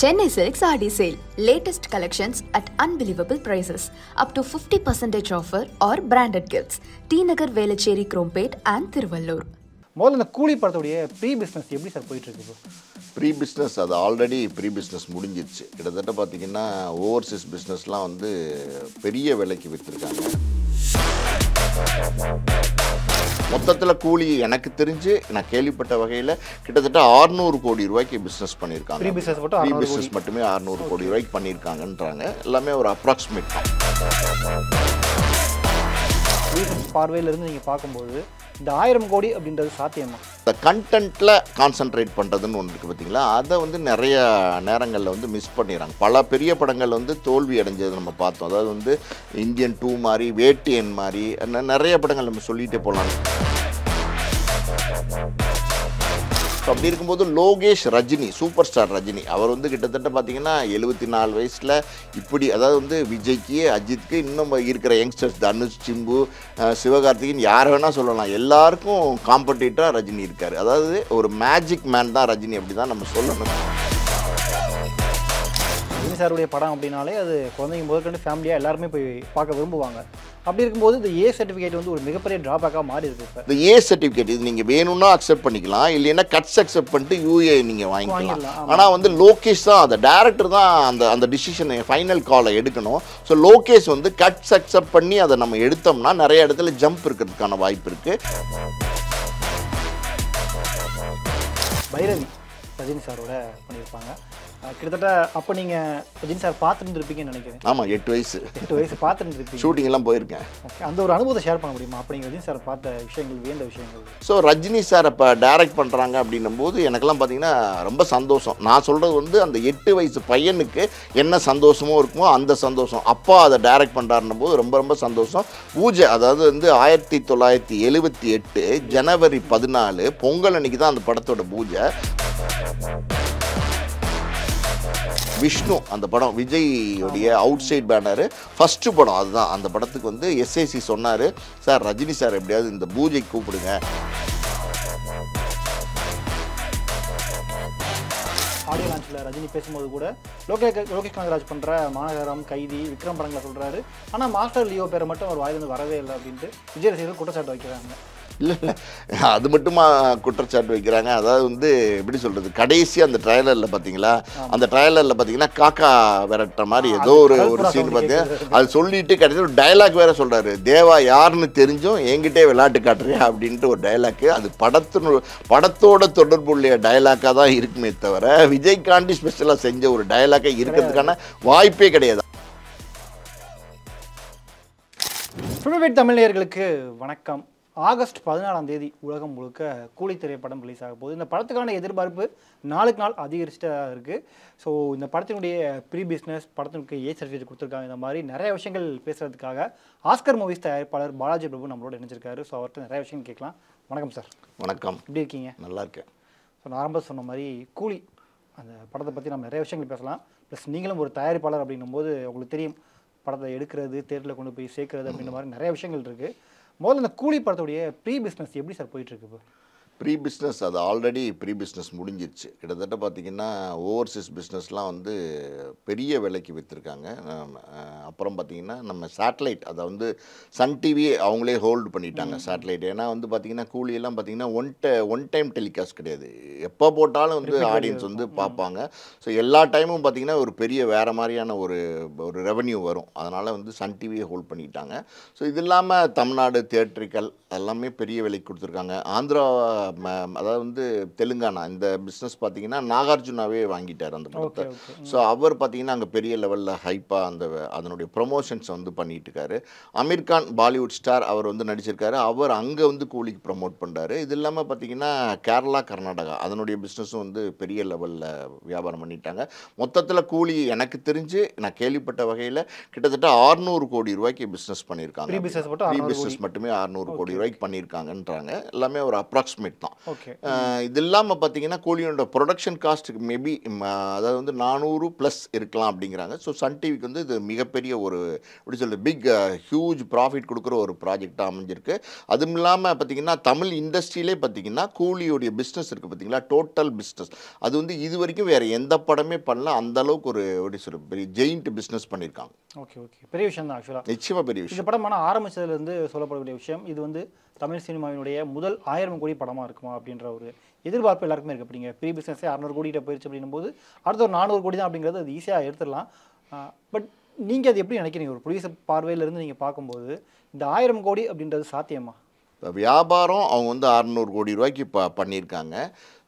Chennai Silks RD sale. Latest collections at unbelievable prices. Up to 50% offer or branded gifts. T Nagar Velachery Krompet and Thiruvallur. முதல்ல இந்த கூலி படத்துடைய pre business எப்படி sir போயிட்டு இருக்கு? Pre business அது already pre business முடிஞ்சிருச்சு. கிட்டத்தட்ட பார்த்தீங்கன்னா ஓவர்சீஸ் பிஸ்னஸ்லாம் வந்து பெரிய விலைக்கு விற்றுருக்காங்க. மொத்தத்தில் கூலி எனக்கு தெரிஞ்சு நான் கேள்விப்பட்ட வகையில் கிட்டத்தட்ட 600 கோடி ரூபாய்க்கு பிஸ்னஸ் பண்ணியிருக்காங்க. ப்ரீ பிஸ்னஸ் மட்டுமே 600 கோடி ரூபாய்க்கு பண்ணியிருக்காங்கன்றாங்க. எல்லாமே ஒரு அப்ராக்சிமேட் தான். பார்வையிலிருந்து நீங்கள் பார்க்கும்போது இந்த 1000 கோடி அப்படின்றது சாத்தியமா? இந்த கண்டென்ட்டில் கான்சன்ட்ரேட் பண்ணுறதுன்னு ஒன்று இருக்குது பார்த்தீங்களா, அதை வந்து நிறைய நேரங்களில் வந்து மிஸ் பண்ணிடுறாங்க. பல பெரிய படங்கள் வந்து தோல்வி அடைஞ்சது நம்ம பார்த்தோம். அதாவது வந்து இந்தியன் 2 மாதிரி, வேட்டியன் மாதிரி நிறைய படங்கள் நம்ம சொல்லிகிட்டே போகலாம். அப்படி இருக்கும்போது லோகேஷ் ரஜினி, சூப்பர் ஸ்டார் ரஜினி, அவர் வந்து கிட்டத்தட்ட பார்த்தீங்கன்னா 74 வயசில் இப்படி, அதாவது வந்து விஜய்க்கு, அஜித்துக்கு, இன்னும் இருக்கிற யங்ஸ்டர்ஸ் தனுஷ், சிம்பு, சிவகார்த்திகேயன், யார் வேணால் சொல்லலாம், எல்லாருக்கும் காம்படிட்டராக ரஜினி இருக்கார். அதாவது ஒரு மேஜிக் மேன் தான் ரஜினி, அப்படி தான் நம்ம சொல்லணும். ரஜினி சாருடைய படம் அப்படின்னாலே அது குழந்தைங்க முதற்கொண்டு ஃபேமிலியாக எல்லாருமே போய் பார்க்க விரும்புவாங்க. அப்படி இருக்கும்போது இந்த ஏ சர்டிஃபிகேட் வந்து ஒரு மிகப்பெரிய ட்ராபேக்காக மாறி இருக்கு. இப்போ இந்த ஏ சர்டிஃபிகேட் இது நீங்கள் வேணும்னா அக்செப்ட் பண்ணிக்கலாம், இல்லைன்னா கட்ஸ் அக்செப்ட் பண்ணிட்டு யூஏ நீங்கள் வாங்கிக்கலாம். ஆனால் வந்து லோகேஷ் தான், அந்த டேரக்டர் தான் அந்த டிசிஷனை ஃபைனல் காலை எடுக்கணும். ஸோ லோகேஷ் வந்து கட்ஸ் அக்செப்ட் பண்ணி அதை நம்ம எடுத்தோம்னா நிறைய இடத்துல ஜம்ப் இருக்கிறதுக்கான வாய்ப்பு இருக்குது. பைரவி ரஜினி சாரோட பண்ணியிருப்பாங்க. கிட்டத்தட்ட அப்போ நீங்கள் ரஜினி சார் பார்த்துருந்துருப்பீங்கன்னு நினைக்கிறேன். ஆமாம், 8 வயசு பார்த்துருந்துருப்பீங்க. ஷூட்டிங்லாம் போயிருக்கேன். ஓகே, அந்த ஒரு அனுபவத்தை ஷேர் பண்ண முடியுமா? அப்போ நீங்கள் ரஜினி சார் பார்த்த விஷயங்கள், வியந்த விஷயங்கள். ஸோ ரஜினி சார் இப்போ டைரக்ட் பண்ணுறாங்க அப்படின்னும் போது எனக்கெல்லாம் பார்த்தீங்கன்னா ரொம்ப சந்தோஷம். நான் சொல்கிறது வந்து அந்த 8 வயசு பையனுக்கு என்ன சந்தோஷமோ இருக்குமோ அந்த சந்தோஷம். அப்பா அதை டைரக்ட் பண்ணுறாருன்னும் போது ரொம்ப ரொம்ப சந்தோஷம். பூஜை, அதாவது வந்து 1978 ஜனவரி 14 பொங்கல் அன்னைக்கு தான் அந்த படத்தோட பூஜை. விஷ்ணு அந்த படம், விஜய்யுடைய அவுட் சைட் பேனரு ஃபஸ்ட்டு படம் அதுதான். அந்த படத்துக்கு வந்து எஸ்ஐசி சொன்னார், சார் ரஜினி சார் எப்படியாவது இந்த பூஜைக்கு கூப்பிடுங்க. ஆடியோ லான்ச்சில் ரஜினி பேசும்போது கூட லோகேஷ் கனகராஜ் பண்ணுற மாநகரம், கைதி, விக்ரம் படங்களை சொல்கிறாரு. ஆனால் மாஸ்டர் லியோ பேரை மட்டும் அவர் வாயிலிருந்து வரவே இல்லை அப்படின்ட்டு விஜய் ரசிகர்கள் குற்றச்சாட்டு வைக்கிறாங்க. இல்லை அது மட்டுமா குற்றச்சாட்டு வைக்கிறாங்க? அதாவது வந்து எப்படி சொல்கிறது, கடைசி அந்த ட்ரைலரில் பார்த்தீங்களா, அந்த ட்ரைலரில் பார்த்தீங்கன்னா காக்கா விரட்டுற மாதிரி ஏதோ ஒரு சீன் பார்த்தீங்கன்னா அது சொல்லிட்டு கடைசி ஒரு டைலாக் வேறு சொல்கிறாரு, தேவா யாருன்னு தெரிஞ்சும் என்கிட்டே விளையாட்டு காட்டுறியா அப்படின்ட்டு ஒரு டைலாக்கு. அது படத்தோட தொடர்புள்ள டைலாக்காக தான் இருக்குமே தவிர விஜய்காண்டி ஸ்பெஷலாக செஞ்ச ஒரு டைலாக்காக இருக்கிறதுக்கான வாய்ப்பே கிடையாது. தமிழர்களுக்கு வணக்கம். ஆகஸ்ட் 14ஆம் தேதி உலகம் முழுக்க கூலி திரைப்படம் ரிலீஸ் ஆக போகுது. இந்த படத்துக்கான எதிர்பார்ப்பு நாளுக்கு நாள் அதிகரிச்சுட்டா இருக்குது. ஸோ இந்த படத்தினுடைய ப்ரீ பிஸ்னஸ், படத்தினுக்கு ஏ சர்டிஃபிகேட் கொடுத்துருக்காங்க. இந்த மாதிரி நிறைய விஷயங்கள் பேசுகிறதுக்காக ஆஸ்கர் மூவிஸ் தயாரிப்பாளர் பாலாஜி பிரபு நம்மளோட இணைஞ்சிருக்காரு. ஸோ அவர்கிட்ட நிறைய விஷயங்கள் கேட்கலாம். வணக்கம் சார். வணக்கம். எப்படி இருக்கீங்க? நல்லா இருக்கேன். ஸோ நான் ஆரம்பம் சொன்ன மாதிரி கூலி அந்த படத்தை பற்றி நம்ம நிறைய விஷயங்கள் பேசலாம். ப்ளஸ் நீங்களும் ஒரு தயாரிப்பாளர் அப்படின்னும் போது உங்களுக்கு தெரியும், படத்தை எடுக்கிறது, தேட்டரில் கொண்டு போய் சேர்க்கறது அப்படின்ற மாதிரி நிறைய விஷயங்கள் இருக்குது. முதல்ல இந்த கூலி படத்துடைய ப்ரீ பிஸ்னஸ் எப்படி சார் போயிட்டுருக்கு? இப்போ ப்ரீ பிஸ்னஸ் அது ஆல்ரெடி ப்ரீ பிஸ்னஸ் முடிஞ்சிருச்சு. கிட்டத்தட்ட பார்த்திங்கன்னா ஓவர்சீஸ் பிஸ்னஸ்லாம் வந்து பெரிய விலைக்கு விற்றுருக்காங்க. அப்புறம் பார்த்திங்கன்னா நம்ம சேட்டலைட், அதை வந்து சன் டிவி அவங்களே ஹோல்டு பண்ணிட்டாங்க சேட்டலைட். ஏன்னா வந்து பார்த்திங்கன்னா கூலியெல்லாம் பார்த்திங்கன்னா ஒன் டைம் டெலிகாஸ்ட் கிடையாது, எப்போ போட்டாலும் வந்து ஆடியன்ஸ் வந்து பார்ப்பாங்க. ஸோ எல்லா டைமும் பார்த்திங்கன்னா ஒரு பெரிய வேறு மாதிரியான ஒரு ரெவன்யூ வரும். அதனால் வந்து சன் டிவியை ஹோல்ட் பண்ணிட்டாங்க. ஸோ இது இல்லாமல் தமிழ்நாடு தியேட்ரிக்கல் எல்லாமே பெரிய விலைக்கு கொடுத்துருக்காங்க. ஆந்திரா, அதாவது வந்து தெலுங்கானா, இந்த பிஸ்னஸ் பார்த்தீங்கன்னா நாகார்ஜுனாவே வாங்கிட்டார் அந்த படத்தை. ஸோ அவர் பார்த்தீங்கன்னா அங்கே பெரிய லெவலில் ஹைப்பாக அதனுடைய ப்ரொமோஷன்ஸ் வந்து பண்ணிட்டு இருக்காரு. அமீர்கான் பாலிவுட் ஸ்டார், அவர் வந்து நடிச்சிருக்காரு. அவர் அங்கே வந்து கூலிக்கு ப்ரமோட் பண்ணுறாரு. இது இல்லாமல் பார்த்தீங்கன்னா கேரளா, கர்நாடகா அதனுடைய பிஸ்னஸும் வந்து பெரிய லெவலில் வியாபாரம் பண்ணிட்டாங்க. மொத்தத்தில் கூலி எனக்கு தெரிஞ்சு நான் கேள்விப்பட்ட வகையில் கிட்டத்தட்ட 600 கோடி ரூபாய்க்கு பிஸ்னஸ் பண்ணியிருக்காங்க. ப்ரீ பிஸ்னஸ் மட்டுமே 600 கோடி ரூபாய்க்கு பண்ணியிருக்காங்கன்றாங்க. எல்லாமே ஒரு அப்ராக்சிமேட் ப்ராஜெக்ட் தான். ஓகே. இது இல்லாமல் பார்த்தீங்கன்னா கூலியோட ப்ரொடக்ஷன் காஸ்ட்டுக்கு மேபி அதாவது வந்து 400+ இருக்கலாம் அப்படிங்கிறாங்க. ஸோ சன் டிவிக்கு வந்து இது மிகப்பெரிய ஒரு எப்படி சொல்கிறது பிக் ஹியூஜ் ப்ராஃபிட் கொடுக்குற ஒரு ப்ராஜெக்டாக அமைஞ்சிருக்கு. அதுவும் இல்லாமல் பார்த்தீங்கன்னா தமிழ் இண்டஸ்ட்ரியிலே பார்த்தீங்கன்னா கூலியோடைய பிஸ்னஸ் இருக்குது பார்த்தீங்களா, டோட்டல் பிஸ்னஸ் அது வந்து இது வரைக்கும் வேறு எந்த படமே பண்ணல. அந்த அளவுக்கு ஒரு எப்படி சொல்கிறது பெரிய ஜெயிண்ட் பிஸ்னஸ் பண்ணியிருக்காங்க. ஓகே ஓகே, பெரிய விஷயம் தான் ஆக்சுவலாக. நிச்சயமாக பெரிய விஷயம். இந்த படம் ஆனால் ஆரம்பிச்சதுலேருந்து சொல்லப்படக்கூடிய விஷயம் இது வந்து தமிழ் சினிமாவினுடைய முதல் 1000 கோடி படமாக இருக்குமா அப்படின்ற ஒரு எதிர்பார்ப்பு எல்லாருக்குமே இருக்குது. அப்படிங்க ப்ரீ பிஸ்னஸே 600 கோடிகிட்ட போயிடுச்சு அப்படின்னும் போது அடுத்த ஒரு 400 கோடி தான் அப்படிங்கிறது அது ஈஸியாக எடுத்துடலாம். பட் நீங்கள் அது எப்படி நினைக்கிறீங்க? ஒரு ப்ரொடியூசர் பார்வையிலேருந்து நீங்கள் பார்க்கும்போது இந்த 1000 கோடி அப்படின்றது சாத்தியமா? இப்போ வியாபாரம் அவங்க வந்து 600 கோடி ரூபாய்க்கு இப்போ பண்ணியிருக்காங்க.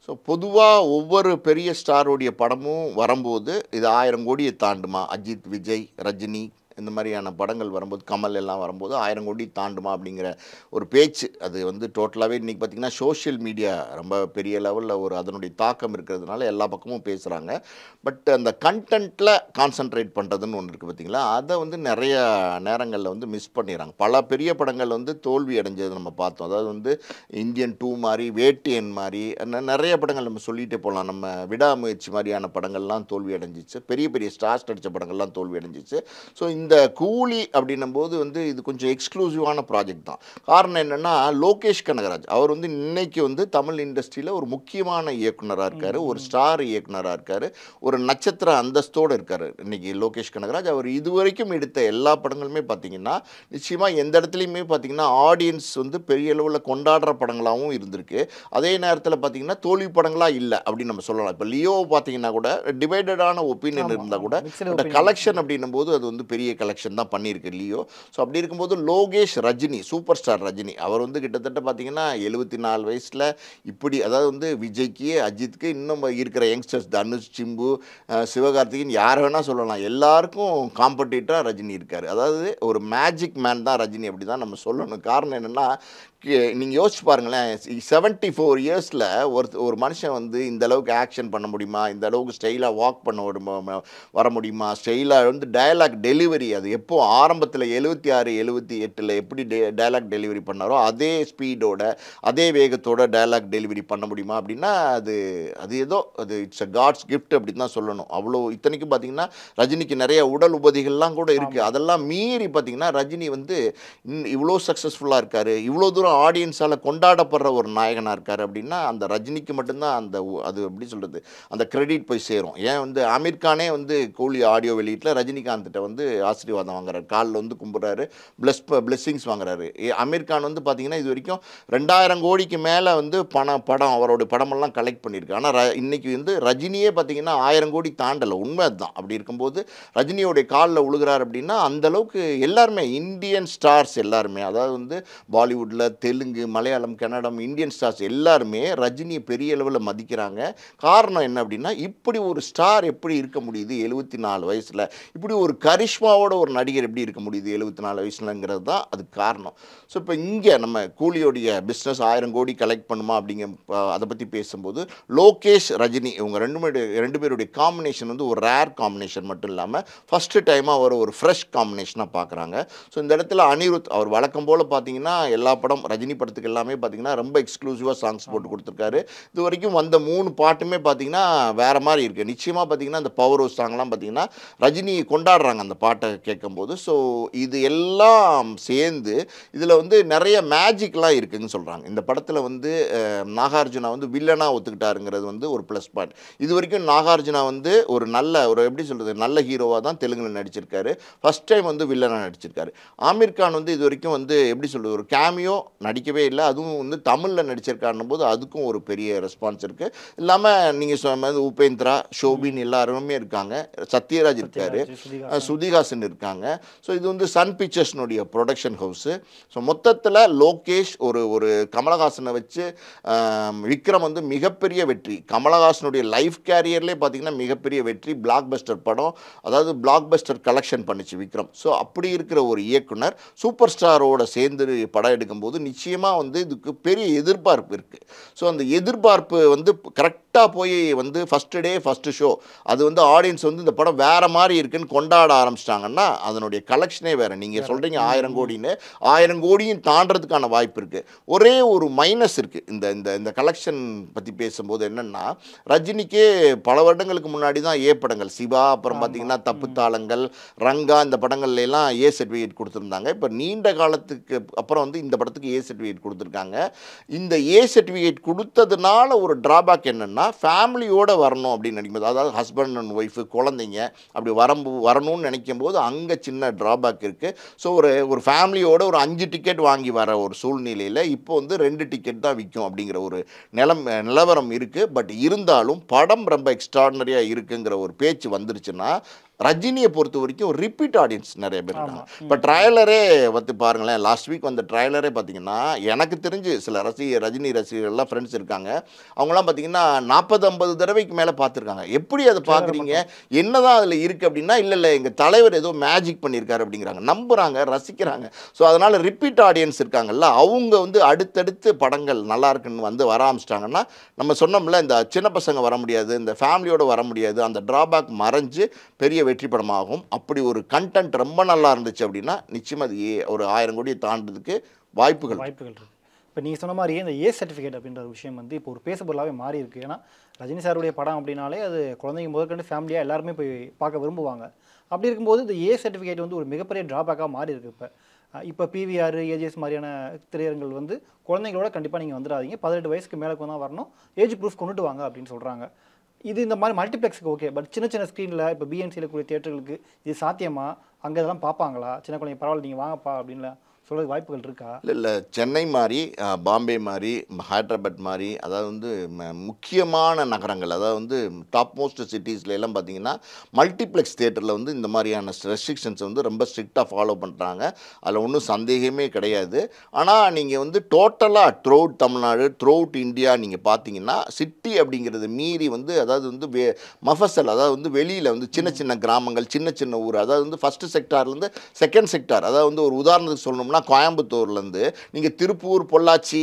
ஸோ பொதுவாக ஒவ்வொரு பெரிய ஸ்டாரோடைய படமும் வரும்போது இது 1000 கோடியை தாண்டுமா, அஜித், விஜய், ரஜினி இந்த மாதிரியான படங்கள் வரும்போது, கமல் எல்லாம் வரும்போது 1000 கோடி தாண்டுமா அப்படிங்கிற ஒரு பேச்சு அது வந்து டோட்டலாகவே இன்றைக்கி பார்த்திங்கன்னா சோஷியல் மீடியா ரொம்ப பெரிய லெவலில் ஒரு அதனுடைய தாக்கம் இருக்கிறதுனால எல்லா பக்கமும் பேசுகிறாங்க. பட் அந்த கண்டென்ட்டில் கான்சன்ட்ரேட் பண்ணுறதுன்னு ஒன்று இருக்குது பார்த்திங்களா, அதை வந்து நிறைய நேரங்களில் வந்து மிஸ் பண்ணிடுறாங்க. பல பெரிய படங்கள் வந்து தோல்வி அடைஞ்சது நம்ம பார்த்தோம். அதாவது வந்து இந்தியன் 2 மாதிரி, வேட்டியன் மாதிரி நிறைய படங்கள் நம்ம சொல்லிகிட்டே போகலாம். நம்ம விடாமுயற்சி மாதிரியான படங்கள்லாம் தோல்வி அடைஞ்சிச்சு. பெரிய பெரிய ஸ்டார்ஸ் நடித்த படங்கள்லாம் தோல்வி அடைஞ்சிச்சு. ஸோ இந்த கூலி அப்படின்னும் போது வந்து இது கொஞ்சம் எக்ஸ்க்ளூசிவான ப்ராஜெக்ட் தான். காரணம் என்னென்னா லோகேஷ் கனகராஜ் அவர் வந்து இன்னைக்கு வந்து தமிழ் இண்டஸ்ட்ரியில் ஒரு முக்கியமான இயக்குனராக இருக்கார், ஒரு ஸ்டார் இயக்குனராக இருக்கார், ஒரு நட்சத்திர அந்தஸ்தோடு இருக்கார் இன்றைக்கி லோகேஷ் கனகராஜ். அவர் இதுவரைக்கும் எடுத்த எல்லா படங்களுமே பார்த்திங்கன்னா நிச்சயமாக எந்த இடத்துலையுமே பார்த்திங்கன்னா ஆடியன்ஸ் வந்து பெரிய அளவில் கொண்டாடுற படங்களாகவும் இருந்திருக்கு. அதே நேரத்தில் பார்த்திங்கன்னா தோல்வி படங்களாக இல்லை அப்படின்னு நம்ம சொல்லலாம். இப்போ லியோ பார்த்திங்கன்னா கூட டிவைடடான ஒப்பீனியன் இருந்தால் கூட கலெக்ஷன் அப்படின்னும் போது அது வந்து பெரிய கலெக்ஷன் தான் பண்ணியிருக்கு லியோ. ஸோ அப்படி இருக்கும்போது லோகேஷ் ரஜினி, சூப்பர் ஸ்டார் ரஜினி அவர் வந்து கிட்டத்தட்ட பார்த்தீங்கன்னா 74 வயசில் இப்படி அதாவது வந்து விஜய்க்கு, அஜித்துக்கு, இன்னும் இருக்கிற யங்ஸ்டர்ஸ் தனுஷ், சிம்பு, சிவகார்த்திகேயன் யார் வேணால் சொல்லலாம், எல்லாருக்கும் காம்படிட்டராக ரஜினி இருக்கார். அதாவது ஒரு மேஜிக் மேன் தான் ரஜினி, அப்படி தான் நம்ம சொல்லணும். காரணம் என்னென்னா நீங்கள் யோசிச்சு பாருங்களேன், 74 இயர்ஸில் ஒரு மனுஷன் வந்து இந்த அளவுக்கு ஆக்ஷன் பண்ண முடியுமா, இந்த அளவுக்கு ஸ்டைலாக வாக் பண்ண வர முடியுமா, ஸ்டைலாக வந்து டயலாக் டெலிவரி அது எப்போ ஆரம்பத்தில் 76, 78 எப்படி டயலாக் டெலிவரி பண்ணாரோ அதே ஸ்பீடோட அதே வேகத்தோட டயலாக் டெலிவரி பண்ண முடியுமா அப்படின்னா அது ஏதோ அது இட்ஸ் அ காட்ஸ் கிஃப்ட் அப்படின்னு தான் சொல்லணும். அவ்வளோ இத்தனைக்கும் பார்த்தீங்கன்னா ரஜினிக்கு நிறைய உடல் உபதிகள்லாம் கூட இருக்குது. அதெல்லாம் மீறி பார்த்தீங்கன்னா ரஜினி வந்து இவ்வளோ சக்ஸஸ்ஃபுல்லாக இருக்கார், இவ்வளோ தூரம் ஆடியன்ஸால் கொண்டாடப்படுற ஒரு நாயகனாக இருக்கார் அப்படின்னா அந்த ரஜினிக்கு மட்டும்தான் அது எப்படி சொல்கிறது அந்த கிரெடிட் போய் சேரும். ஏன் வந்து அமீர் கானே வந்து கூலி ஆடியோ வெளியீட்டில் ரஜினிகாந்த்கிட்ட வந்து ஆசீர்வாதம் வாங்குறாரு, காலில் வந்து கும்பிட்றாரு, பிளெஸ்ஸிங்ஸ் வாங்குறாரு. அமீர் கான் வந்து பார்த்தீங்கன்னா இது வரைக்கும் 2000 கோடிக்கு மேலே வந்து படம் அவரோட படமெல்லாம் கலெக்ட் பண்ணியிருக்கு. ஆனால் இன்னைக்கு வந்து ரஜினியே பார்த்தீங்கன்னா 1000 கோடி தாண்டலை, உண்மை அதுதான். அப்படி இருக்கும்போது ரஜினியோடைய காலில் உழுகிறார் அப்படின்னா அந்தளவுக்கு எல்லாருமே இந்தியன் ஸ்டார்ஸ் எல்லாருமே, அதாவது வந்து பாலிவுட்டில் தெலுங்கு, மலையாளம், கன்னடம், இந்தியன் ஸ்டார்ஸ் எல்லாருமே ரஜினியை பெரிய அளவில் மதிக்கிறாங்க. காரணம் என்ன அப்படின்னா இப்படி ஒரு ஸ்டார் எப்படி இருக்க முடியுது 74 வயசில், இப்படி ஒரு கரிஷ்மாவோட ஒரு நடிகர் எப்படி இருக்க முடியுது 74 வயசுலங்கிறது தான் அதுக்கு காரணம். ஸோ இப்போ இங்கே நம்ம கூலியோடைய பிஸ்னஸ் 1000 கோடி கலெக்ட் பண்ணுமா அதை பற்றி பேசும்போது லோகேஷ் ரஜினி இவங்க ரெண்டு பேருடைய காம்பினேஷன் வந்து ஒரு ரேர் காம்பினேஷன் மட்டும் இல்லாமல் ஃபஸ்ட்டு டைமாக ஒரு ஃப்ரெஷ் காம்பினேஷனாக பார்க்குறாங்க. ஸோ இந்த இடத்துல அனிருத் அவர் வழக்கம் போல் பார்த்தீங்கன்னா எல்லா படம் ரஜினி படத்துக்கு எல்லாமே பார்த்தீங்கன்னா ரொம்ப எக்ஸ்க்ளூசிவாக சாங்ஸ் போட்டு கொடுத்துருக்காரு. இது வரைக்கும் வந்த 3 பாட்டுமே பார்த்தீங்கன்னா வேறு மாதிரி இருக்குது. நிச்சயமாக பார்த்தீங்கன்னா அந்த பவர் ஹவுஸ் சாங்லாம் பார்த்தீங்கன்னா ரஜினி கொண்டாடுறாங்க அந்த பாட்டை கேட்கும்போது. ஸோ இது எல்லாம் சேர்ந்து இதில் வந்து நிறைய மேஜிக்லாம் இருக்குதுன்னு சொல்கிறாங்க. இந்த படத்தில் வந்து நாகார்ஜுனா வந்து வில்லனாக ஒத்துக்கிட்டாருங்கிறது வந்து ஒரு ப்ளஸ் பாயிண்ட். இது வரைக்கும் நாகார்ஜுனா வந்து ஒரு எப்படி சொல்கிறது நல்ல ஹீரோவாக தான் தெலுங்கில் நடிச்சிருக்காரு, ஃபஸ்ட் டைம் வந்து வில்லனாக நடிச்சிருக்காரு. ஆமீர் கான் வந்து இது வரைக்கும் வந்து எப்படி சொல்கிறது ஒரு கேமியோ நடிக்கவே இல்லை, அதுவும் வந்து தமிழில் நடிச்சிருக்காருன்னும் போது அதுக்கும் ஒரு பெரிய ரெஸ்பான்ஸ் இருக்குது. இல்லாமல் நீங்கள் சொன்ன மாதிரி உபேந்திரா, ஷோபின் எல்லாருமே இருக்காங்க, சத்யராஜ் இருக்கார், சுதிகாசன் இருக்காங்க. ஸோ இது வந்து சன் பிக்சர்ஸ்னுடைய ப்ரொடக்ஷன் ஹவுஸு. ஸோ மொத்தத்தில் லோகேஷ் ஒரு கமலஹாசனை வச்சு விக்ரம் வந்து மிகப்பெரிய வெற்றி, கமலஹாசனுடைய லைஃப் கேரியர்லேயே பார்த்திங்கன்னா மிகப்பெரிய வெற்றி, பிளாக் பஸ்டர் படம், அதாவது பிளாக் பஸ்டர் கலெக்ஷன் பண்ணிச்சு விக்ரம். ஸோ அப்படி இருக்கிற ஒரு இயக்குனர் சூப்பர் ஸ்டாரோட சேர்ந்து படம் எடுக்கும்போது நிச்சயமாக வந்து இதுக்கு பெரிய எதிர்பார்ப்பு இருக்குது. ஸோ அந்த எதிர்பார்ப்பு வந்து கரெக்டாக ஸ்ட்ரிக்டாக போய் வந்து ஃபஸ்ட்டு டே ஃபஸ்ட்டு ஷோ அது வந்து ஆடியன்ஸ் வந்து இந்த படம் வேறு மாதிரி இருக்குன்னு கொண்டாட ஆரம்பிச்சிட்டாங்கன்னா அதனுடைய கலெக்ஷனே வேறு. நீங்கள் சொல்கிறீங்க 1000 கோடின்னு, 1000 கோடியும் தாண்டறதுக்கான வாய்ப்பு இருக்குது. ஒரே ஒரு மைனஸ் இருக்குது இந்த இந்த இந்த கலெக்ஷன் பற்றி பேசும்போது. என்னென்னா ரஜினிக்கே பல வருடங்களுக்கு முன்னாடி தான் ஏ படங்கள், சிவா, அப்புறம் பார்த்தீங்கன்னா தப்பு தாளங்கள், ரங்கா, இந்த படங்கள்ல எல்லாம் ஏ சர்டிஃபிகேட் கொடுத்துருந்தாங்க. இப்போ நீண்ட காலத்துக்கு அப்புறம் வந்து இந்த படத்துக்கு ஏ சர்டிஃபிகேட் கொடுத்துருக்காங்க. இந்த ஏ சர்டிஃபிகேட் கொடுத்ததுனால ஒரு ட்ராபேக் என்னென்னா ஃபேமிலியோடு வரணும் அப்படின்னு நினைக்கும்போது, அதாவது ஹஸ்பண்ட் அண்ட் ஒய்ஃபு, குழந்தைங்க அப்படி வரணும்னு நினைக்கும் போது அங்கே சின்ன ட்ராபேக் இருக்குது. ஸோ ஒரு ஃபேமிலியோட ஒரு 5 டிக்கெட் வாங்கி வர ஒரு சூழ்நிலையில் இப்போ வந்து 2 டிக்கெட் தான் விற்கும் அப்படிங்கிற ஒரு நிலவரம் இருக்குது. பட் இருந்தாலும் படம் ரொம்ப எக்ஸ்ட்ராடனரியாக இருக்குங்கிற ஒரு பேச்சு வந்துருச்சுன்னா ரஜினியை பொறுத்த வரைக்கும் ரிப்பீட் ஆடியன்ஸ் நிறைய பேர் இருக்காங்க. இப்போ ட்ரைலரே வந்து பாருங்களேன், லாஸ்ட் வீக் வந்த ட்ரைலரே பார்த்தீங்கன்னா எனக்கு தெரிஞ்சு சில ரஜினி ரசிகர்கள்லாம் ஃப்ரெண்ட்ஸ் இருக்காங்க, அவங்களாம் பார்த்தீங்கன்னா 40-50 தடவைக்கு மேலே பார்த்துருக்காங்க. எப்படி அதை பார்க்குறீங்க, என்னதான் அதில் இருக்குது அப்படின்னா, இல்லை எங்கள் தலைவர் ஏதோ மேஜிக் பண்ணியிருக்காரு அப்படிங்கிறாங்க, நம்புகிறாங்க, ரசிக்கிறாங்க. ஸோ அதனால் ரிப்பீட் ஆடியன்ஸ் இருக்காங்கல்ல, அவங்க வந்து அடுத்தடுத்து படங்கள் நல்லா இருக்குன்னு வந்து வர ஆரம்பிச்சிட்டாங்கன்னா, நம்ம சொன்னோம்ல இந்த சின்ன பசங்க வர முடியாது, இந்த ஃபேமிலியோடு வர முடியாது, அந்த ட்ராபேக் மறைஞ்சு பெரிய வெற்றி படமாகும். அப்படி ஒரு கண்டென்ட் ரொம்ப நல்லா இருந்துச்சு அப்படின்னா நிச்சயமாக அது ஒரு 1000 கோடியை தாண்டதுக்கு வாய்ப்புகள் இருக்குது. இப்போ நீங்கள் சொன்ன மாதிரியே இந்த ஏ சர்டிஃபிகேட் அப்படின்ற ஒரு விஷயம் வந்து இப்போ ஒரு பேசுபொருளாகவே மாறி இருக்குது. ஏன்னா ரஜினி சாருடைய படம் அப்படின்னாலே அது குழந்தைங்க முதற்கொண்டு ஃபேமிலியாக எல்லாருமே போய் பார்க்க விரும்புவாங்க. அப்படி இருக்கும்போது இந்த ஏ சர்டிஃபிகேட் வந்து ஒரு மிகப்பெரிய ட்ராபேக்காக மாறி இருக்குது. இப்போ பிவிஆர், ஏஜிஎஸ் மாதிரியான திரையரங்கள் வந்து குழந்தைங்களோட கண்டிப்பாக நீங்கள் வந்துடாதீங்க, 18 வயசுக்கு மேலே தான் வரணும், ஏஜ் ப்ரூஃப் கொண்டுட்டு வாங்க அப்படின்னு சொல்கிறாங்க. இது இந்த மாதிரி மல்டிப்ளெக்ஸுக்கு ஓகே, பட் சின்ன சின்ன ஸ்க்ரீனில் இப்போ பிஎன்சியில் கூடிய தியேட்டர்களுக்கு இது சாத்தியமா? அங்கே இதெல்லாம் பார்ப்பாங்களா? சின்ன குழந்தைங்க பரவாயில்ல நீங்கள் வாங்கப்பா அப்படின்னு சொல்கிறது வாய்ப்புகள் இருக்கா? இல்லை சென்னை மாதிரி, பாம்பே மாதிரி, ஹைதராபாத் மாதிரி, அதாவது வந்து முக்கியமான நகரங்கள், அதாவது வந்து டாப் மோஸ்ட் சிட்டிஸ்ல எல்லாம் பார்த்தீங்கன்னா மல்டிப்ளெக்ஸ் தியேட்டரில் வந்து இந்த மாதிரியான ரெஸ்ட்ரிக்ஷன்ஸ் வந்து ரொம்ப ஸ்ட்ரிக்டாக ஃபாலோ பண்ணுறாங்க. அதில் ஒன்றும் சந்தேகமே கிடையாது. ஆனால் நீங்கள் வந்து டோட்டலாக த்ரூஅவுட் தமிழ்நாடு, த்ரூஅவுட் இந்தியா நீங்கள் பார்த்தீங்கன்னா சிட்டி அப்படிங்கிறது மீறி வந்து, அதாவது வந்து மஃபசல், அதாவது வந்து வெளியில் வந்து சின்ன சின்ன கிராமங்கள், சின்ன சின்ன ஊர், அதாவது வந்து ஃபஸ்ட்டு செக்டார்லேருந்து செகண்ட் செக்டார், அதாவது வந்து ஒரு உதாரணத்துக்கு சொல்லணும்னா கோயம்புத்தூர்லேருந்து நீங்கள் திருப்பூர், பொள்ளாச்சி,